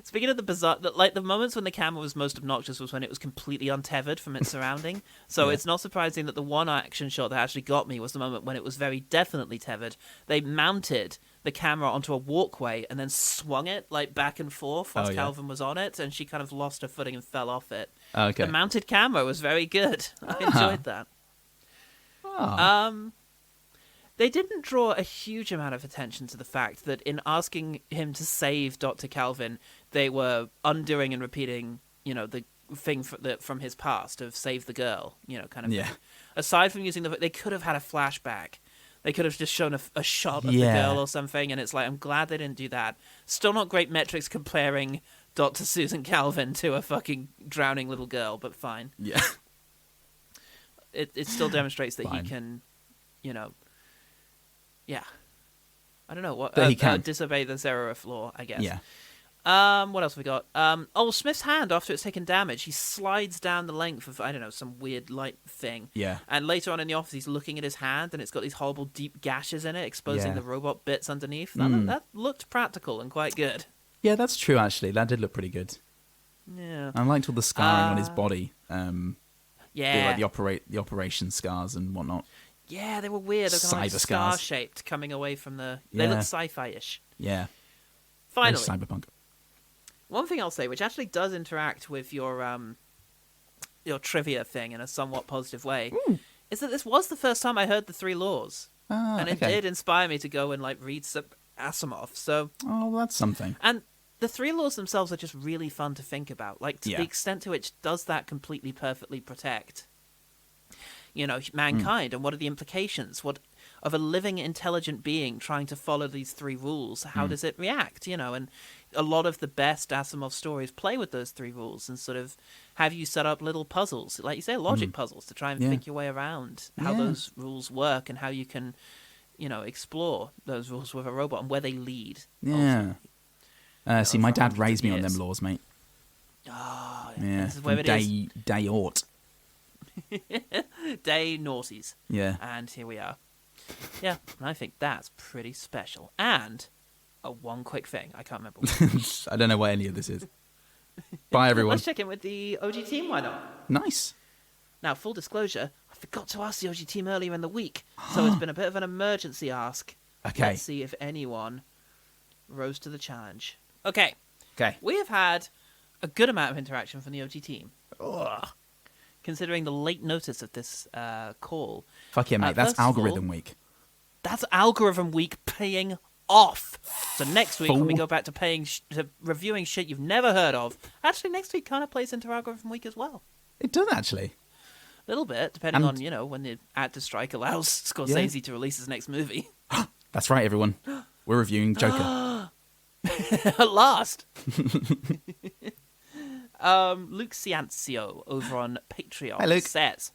Speaking of the bizarre, the moments when the camera was most obnoxious was when it was completely untethered from its surrounding. So it's not surprising that the one action shot that actually got me was the moment when it was very definitely tethered. They mounted the camera onto a walkway and then swung it like back and forth whilst Calvin was on it, and she kind of lost her footing and fell off it. Okay. The mounted camera was very good. I enjoyed that. They didn't draw a huge amount of attention to the fact that in asking him to save Dr. Calvin, they were undoing and repeating, the thing from his past of save the girl, kind of thing. Aside from using they could have had a flashback. They could have just shown a shot of the girl or something, and it's like, I'm glad they didn't do that. Still not great metrics comparing Dr. Susan Calvin to a fucking drowning little girl, but fine. Yeah. It still demonstrates that he can, yeah. I don't know what he can disobey the Zerorith law, I guess. Yeah. What else have we got? Smith's hand, after it's taken damage, he slides down the length of, I don't know, some weird light thing. Yeah. And later on in the office, he's looking at his hand, and it's got these horrible deep gashes in it, exposing the robot bits underneath. That looked practical and quite good. Yeah, that's true, actually. That did look pretty good. Yeah. I liked all the scarring on his body. Yeah. Like the operation scars and whatnot. Yeah, they were weird. They were kind of like scar-shaped coming away from the... They look sci-fi-ish. Yeah. Finally. Very cyberpunk. One thing I'll say, which actually does interact with your trivia thing in a somewhat positive way, is that this was the first time I heard the three laws. And it did inspire me to go and read some Asimov. So, that's something. And the three laws themselves are just really fun to think about. Like, to the extent to which does that completely perfectly protect mankind, and what are the implications? What of a living, intelligent being trying to follow these three rules? How does it react? And a lot of the best Asimov stories play with those three rules and sort of have you set up little puzzles, like you say, logic puzzles, to try and think your way around how those rules work and how you can, explore those rules with a robot and where they lead. Yeah. See, my dad raised me on them laws, mate. Oh, yeah. This is where it is. Day ought. Day naughties. Yeah. And here we are. Yeah, and I think that's pretty special. And one quick thing, I can't remember what. I don't know what any of this is. Bye, everyone. Let's check in with the OG team, why not? Nice. Now, full disclosure, I forgot to ask the OG team earlier in the week, so it's been a bit of an emergency ask. Okay. Let's see if anyone rose to the challenge. Okay. Okay. We have had a good amount of interaction from the OG team. Ugh. Considering the late notice of this call. Fuck yeah, mate. That's algorithm week. That's algorithm week paying off. So next week, when we go back to reviewing shit you've never heard of, actually next week kind of plays into algorithm week as well. It does, actually. A little bit, depending on, when the actor strike allows Scorsese to release his next movie. That's right, everyone. We're reviewing Joker. At last. Luke Ciancio over on Patreon says,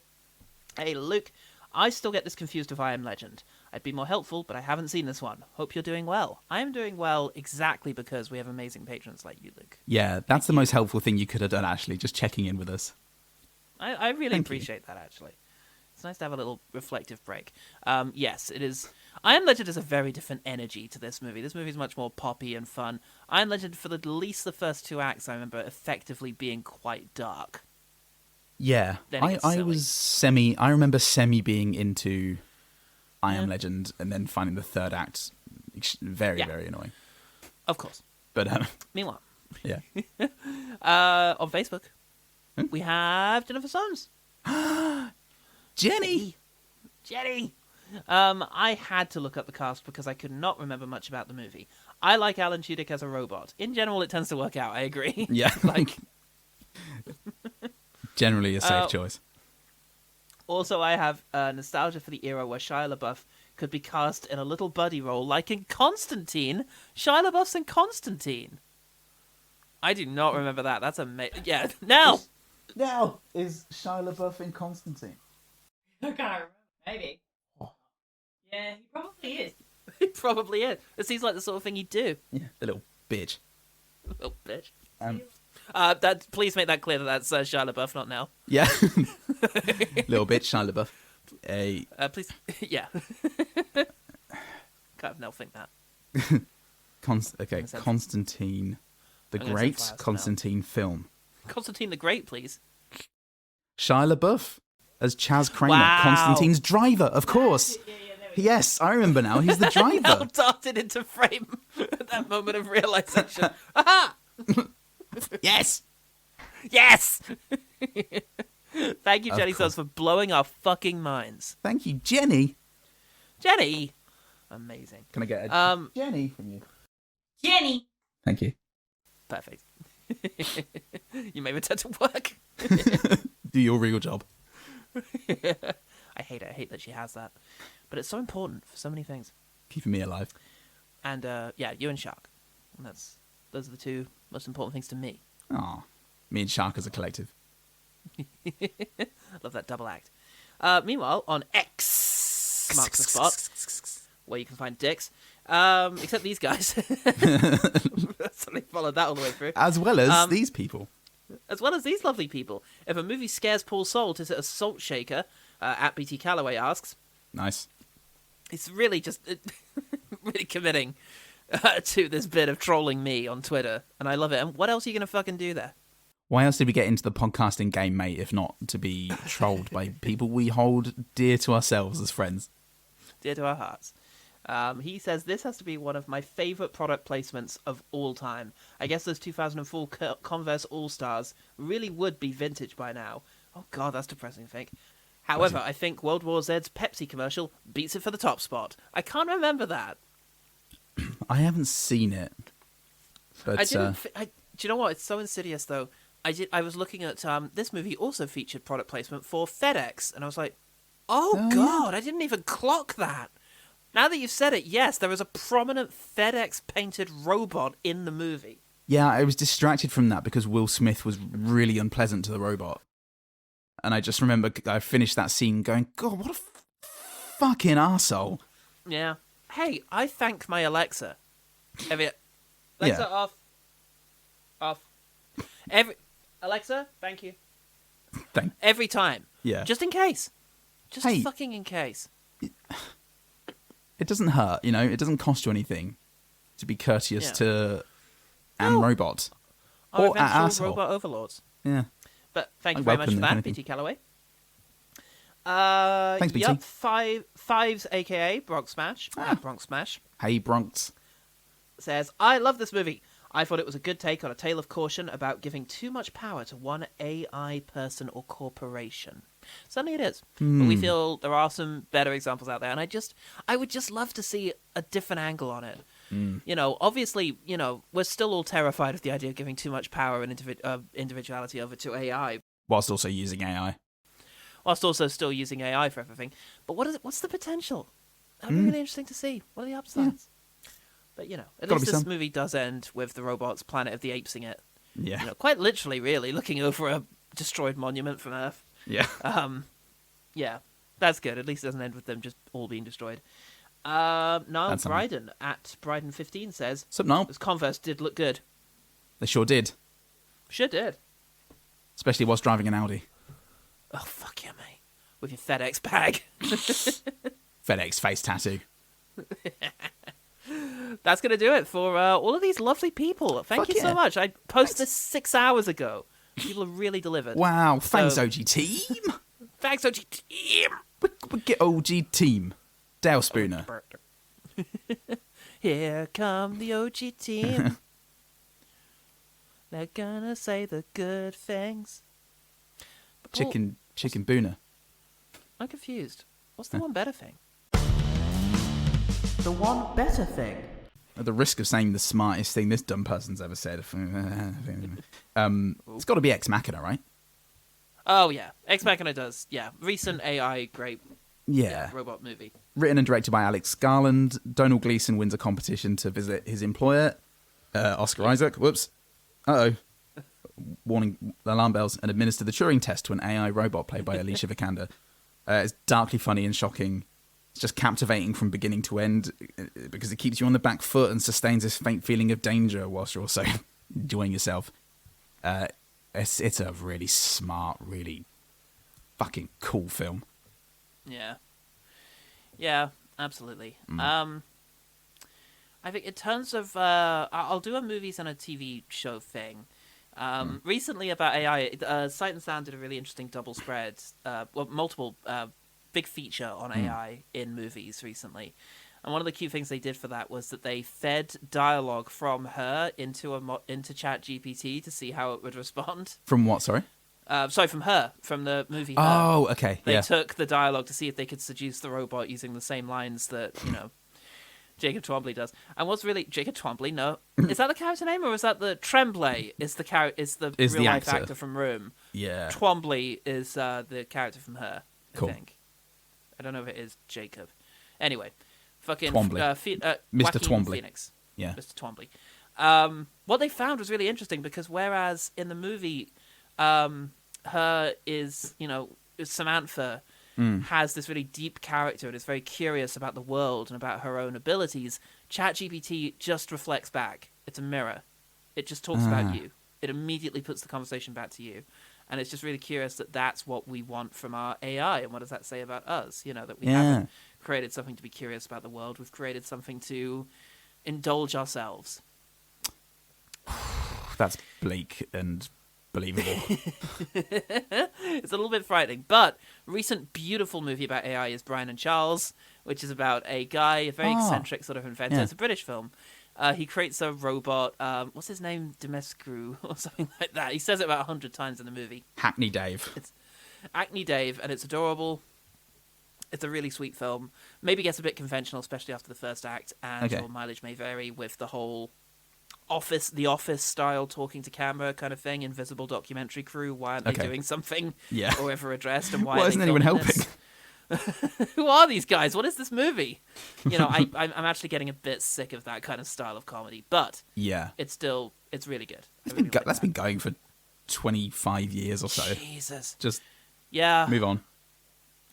"Hey Luke, I still get this confused with I Am Legend. I'd be more helpful, but I haven't seen this one. Hope you're doing well. I am doing well exactly because we have amazing patrons like you, Luke." Yeah, that's the most helpful thing you could have done, actually, just checking in with us. I really appreciate that, actually. It's nice to have a little reflective break. Yes, it is. I Am Legend is a very different energy to this movie. This movie is much more poppy and fun. I Am Legend, for at least the first two acts, I remember effectively being quite dark. Yeah, I remember semi being into I Am Legend, and then finding the third act very, very annoying. Of course. But meanwhile, yeah. On Facebook, we have Jennifer Soames. Jenny. I had to look up the cast because I could not remember much about the movie. I like Alan Tudyk as a robot. In general, it tends to work out. I agree. Yeah. Generally a safe choice. Also, I have nostalgia for the era where Shia LaBeouf could be cast in a little buddy role, like in Constantine. Shia LaBeouf's in Constantine. I do not remember that. That's amazing. Yeah, now is Shia LaBeouf in Constantine? I can't remember. Maybe. Yeah, he probably is. It probably is. It seems like the sort of thing he'd do. Yeah, the little bitch. Little bitch. Please make that clear that that's Shia LaBeouf, not Nell. Yeah. Little bitch, Shia LaBeouf. Please, yeah. Can't have Nell think that. Constantine the Great. Constantine film. Constantine the Great, please. Shia LaBeouf as Chaz Kramer, Wow. Constantine's driver, of course. Yes, I remember now. He's the driver. Nell darted into frame at that moment of realization. Aha! Yes! Yes! Thank you, Jenny Sauce, for blowing our fucking minds. Thank you, Jenny. Jenny! Amazing. Can I get a Jenny from you? Jenny. Thank you. Perfect. You may return to work. Do your real job. I hate it. I hate that she has that. But it's so important for so many things. Keeping me alive. And, yeah, you and Shark. And those are the two most important things to me. Aw. Me and Shark as a collective. Love that double act. Meanwhile, on X marks the spot, where you can find dicks. Except these guys. Suddenly followed that all the way through. As well as these people. As well as these lovely people. If a movie scares Paul Salt, is it a salt shaker? At BT Calloway asks. Nice. It's really just really committing to this bit of trolling me on Twitter, and I love it. And what else are you going to fucking do there? Why else did we get into the podcasting game, mate, if not to be trolled by people we hold dear to ourselves as friends? Dear to our hearts. He says, this has to be one of my favourite product placements of all time. I guess those 2004 Converse All-Stars really would be vintage by now. Oh god, that's depressing to think. However, I think World War Z's Pepsi commercial beats it for the top spot. I can't remember that. I haven't seen it. But, do you know what? It's so insidious, though. I was looking at this movie also featured product placement for FedEx, and I was like, oh god, yeah. I didn't even clock that. Now that you've said it, yes, there is a prominent FedEx painted robot in the movie. Yeah, I was distracted from that because Will Smith was really unpleasant to the robot. And I just remember I finished that scene going, God, what a fucking arsehole. Yeah. Hey, I thank my Alexa. Alexa, Yeah. off. Alexa, thank you. Every time. Yeah. Just in case. Just Hey. fucking in case. It doesn't hurt, you know? It doesn't cost you anything to be courteous to an robot. Our Or an eventual asshole. robot overlords. Yeah. But thank you I very much welcome for them, if that, anything. BT Calloway. Thanks, BT. Yup, Fives, a.k.a. Bronx Smash. Bronx Smash. Hey, Bronx. Says, I love this movie. I thought it was a good take on a tale of caution about giving too much power to one AI person or corporation. Certainly it is. But we feel there are some better examples out there, and I would just love to see a different angle on it. You know, obviously, you know, we're still all terrified of the idea of giving too much power and individuality over to AI. Whilst also using AI. Whilst also still using AI for everything. But what's the potential? That'd be really interesting to see. What are the upsides? But, you know, at least this movie does end with the robots Planet of the Apes-ing it. Yeah. You know, quite literally, really, looking over a destroyed monument from Earth. Yeah. Yeah, that's good. At least it doesn't end with them just all being destroyed. Niall Bryden at Bryden15 says, Sup, Niall? This Converse did look good. They sure did. Sure did. Especially whilst driving an Audi. Oh, fuck yeah, mate. With your FedEx bag. FedEx face tattoo. That's going to do it for all of these lovely people. Thank you so much. I posted this 6 hours ago. People have really delivered. Wow, thanks, OG team. Thanks, OG team. We get OG team. Dale Spooner. Here come the OG team. They're gonna say the good things. But Paul, Chicken Booner. I'm confused. What's the one better thing? The one better thing. At the risk of saying the smartest thing this dumb person's ever said, it's got to be Ex Machina, right? Oh, yeah. Ex Machina does. Yeah. Recent AI great robot movie. Written and directed by Alex Garland, Donald Gleason wins a competition to visit his employer, Oscar Isaac. Whoops. Uh-oh. Warning alarm bells. And administer the Turing test to an AI robot played by Alicia Vikander. It's darkly funny and shocking. It's just captivating from beginning to end because it keeps you on the back foot and sustains this faint feeling of danger whilst you're also enjoying yourself. It's a really smart, really fucking cool film. Yeah, absolutely. I think in terms of I'll do a movies and a TV show thing. Recently about AI, Sight and Sound did a really interesting double spread, multiple big feature on AI in movies recently. And one of the key things they did for that was that they fed dialogue from her into ChatGPT to see how it would respond. From what, sorry? From her, from the movie Her. Oh, okay. They took the dialogue to see if they could seduce the robot using the same lines that, Jacob Twombly does. And what's really Jacob Twombly? No, is that the character name or is that the Tremblay? Is the real life actor from Room? Yeah. Twombly is the character from Her. Cool. I think. I don't know if it is Jacob. Anyway, fucking Twombly. Mr. Twombly. Phoenix. Yeah. Mr. Twombly. What they found was really interesting because whereas in the movie, Her is Samantha. Has this really deep character and is very curious about the world and about her own abilities. ChatGPT just reflects back. It's a mirror. It just talks about you. It immediately puts the conversation back to you. And it's just really curious that that's what we want from our AI. And what does that say about us? That we haven't created something to be curious about the world. We've created something to indulge ourselves. That's bleak and believable. It's a little bit frightening, but recent beautiful movie about AI is Brian and Charles, which is about a guy, a very eccentric sort of inventor. Yeah. It's a British film. He creates a robot. What's his name? Demescu or something like that. He says it about 100 times in the movie. Hackney Dave. It's Hackney Dave, and it's adorable. It's a really sweet film. Maybe gets a bit conventional, especially after the first act, and your mileage may vary with the whole The Office style talking to camera kind of thing, invisible documentary crew. Why aren't they doing something or ever addressed? And why isn't anyone helping? Who are these guys? What is this movie? I'm actually getting a bit sick of that kind of style of comedy, but it's really good. That's been going for 25 years or so. Jesus. Just move on.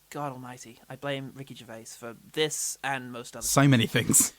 God almighty. I blame Ricky Gervais for this and most other So many things.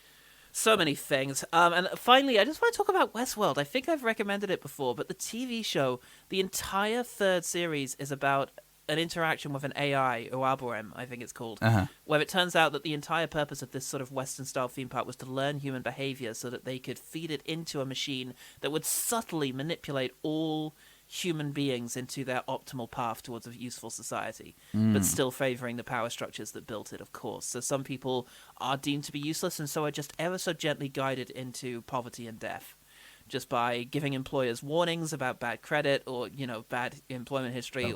So many things. And finally, I just want to talk about Westworld. I think I've recommended it before, but the TV show, the entire third series is about an interaction with an AI, Oaborem, I think it's called, where it turns out that the entire purpose of this sort of Western-style theme park was to learn human behavior so that they could feed it into a machine that would subtly manipulate all human beings into their optimal path towards a useful society, but still favoring the power structures that built it, of course. So some people are deemed to be useless and so are just ever so gently guided into poverty and death, just by giving employers warnings about bad credit or, bad employment history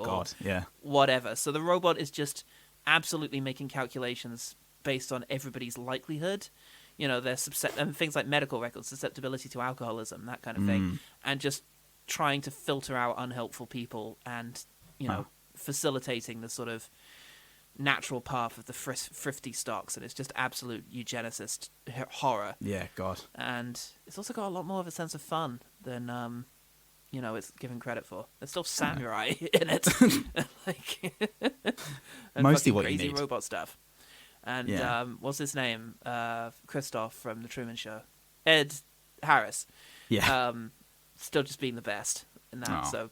whatever. So the robot is just absolutely making calculations based on everybody's likelihood, their and things like medical records, susceptibility to alcoholism, that kind of thing, and just trying to filter out unhelpful people and, facilitating the sort of natural path of the thrifty stocks. And it's just absolute eugenicist horror. Yeah, God. And it's also got a lot more of a sense of fun than, it's given credit for. There's still samurai in it. And mostly what crazy you need. Robot stuff. And what's his name? Christoph from The Truman Show. Ed Harris. Yeah. Still just being the best in that. So,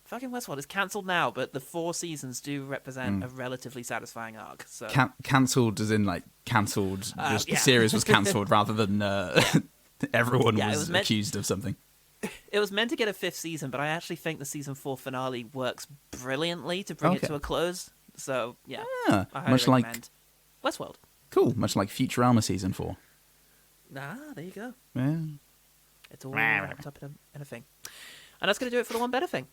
fucking Westworld is cancelled now, but the 4 seasons do represent a relatively satisfying arc. So cancelled as in, cancelled, just the series was cancelled rather than everyone was accused of something. It was meant to get a 5th season, but I actually think the season 4 finale works brilliantly to bring it to a close. So, I highly recommend Westworld. Cool, much like Futurama season 4. There you go. Yeah. It's all wrapped up in a thing. And that's going to do it for the One Better Thing.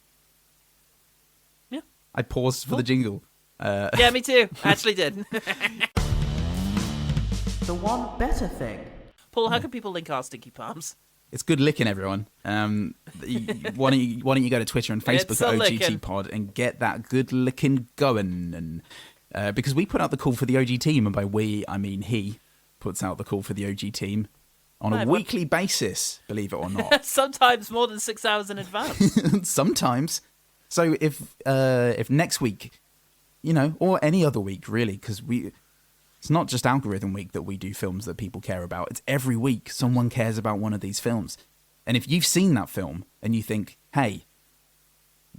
Yeah. I paused for the jingle. Yeah, me too. I actually did. The One Better Thing. Paul, how can people link our stinky palms? It's good licking, everyone. Why don't you go to Twitter and Facebook at OGT Pod and get that good licking going? And because we put out the call for the OG team, and by we, I mean he puts out the call for the OG team on a weekly basis, believe it or not. Sometimes more than 6 hours in advance. Sometimes. So if next week, or any other week, really, because It's not just algorithm week that we do films that people care about. It's every week someone cares about one of these films. And if you've seen that film and you think, hey,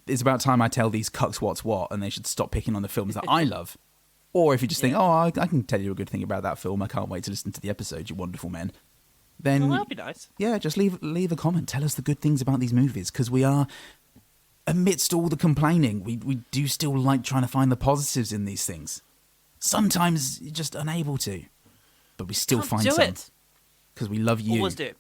it's about time I tell these cucks what's what and they should stop picking on the films that I love. Or if you just think, I can tell you a good thing about that film, I can't wait to listen to the episode, you wonderful men. Then, that'd be nice. Yeah, just leave a comment. Tell us the good things about these movies, because we are, amidst all the complaining, we do still like trying to find the positives in these things. Sometimes you're just unable to, but we still find some. Because we love you. Always do.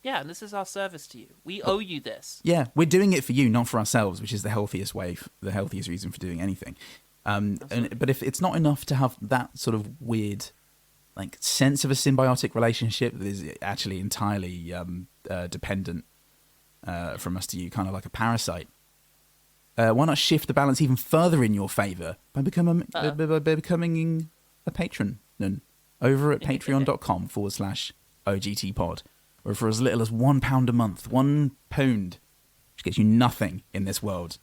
Yeah, and this is our service to you. We owe you this. Yeah, we're doing it for you, not for ourselves, which is the healthiest way, the healthiest reason for doing anything. But if it's not enough to have that sort of weird, like, sense of a symbiotic relationship that is actually entirely dependent from us to you, kind of like a parasite, why not shift the balance even further in your favour by becoming a patron over at patreon.com/OGTpod, or for as little as £1 a month, £1, which gets you nothing in this world.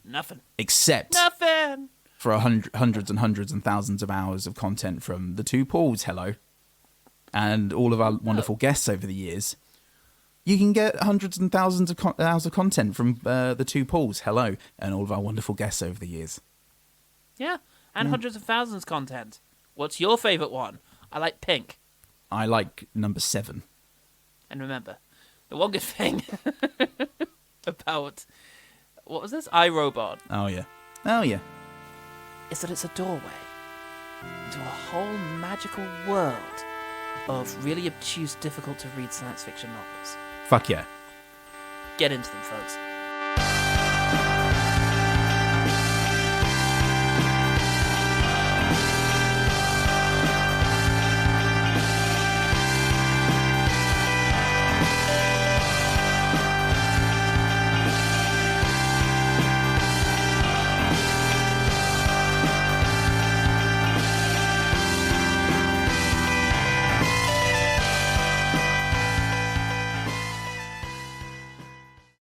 Nothing. Except nothing for hundreds and hundreds and thousands of hours of content from the two Pauls, hello, and all of our wonderful guests over the years. You can get hundreds and thousands of hours of content from the two Pauls, hello, and all of our wonderful guests over the years. Yeah, and hundreds of thousands content. What's your favourite one? I like pink. I like number 7. And remember, the one good thing about, what was this? iRobot. Oh, yeah. Is that it's a doorway into a whole magical world of really obtuse, difficult to read science fiction novels. Fuck yeah. Get into them, folks.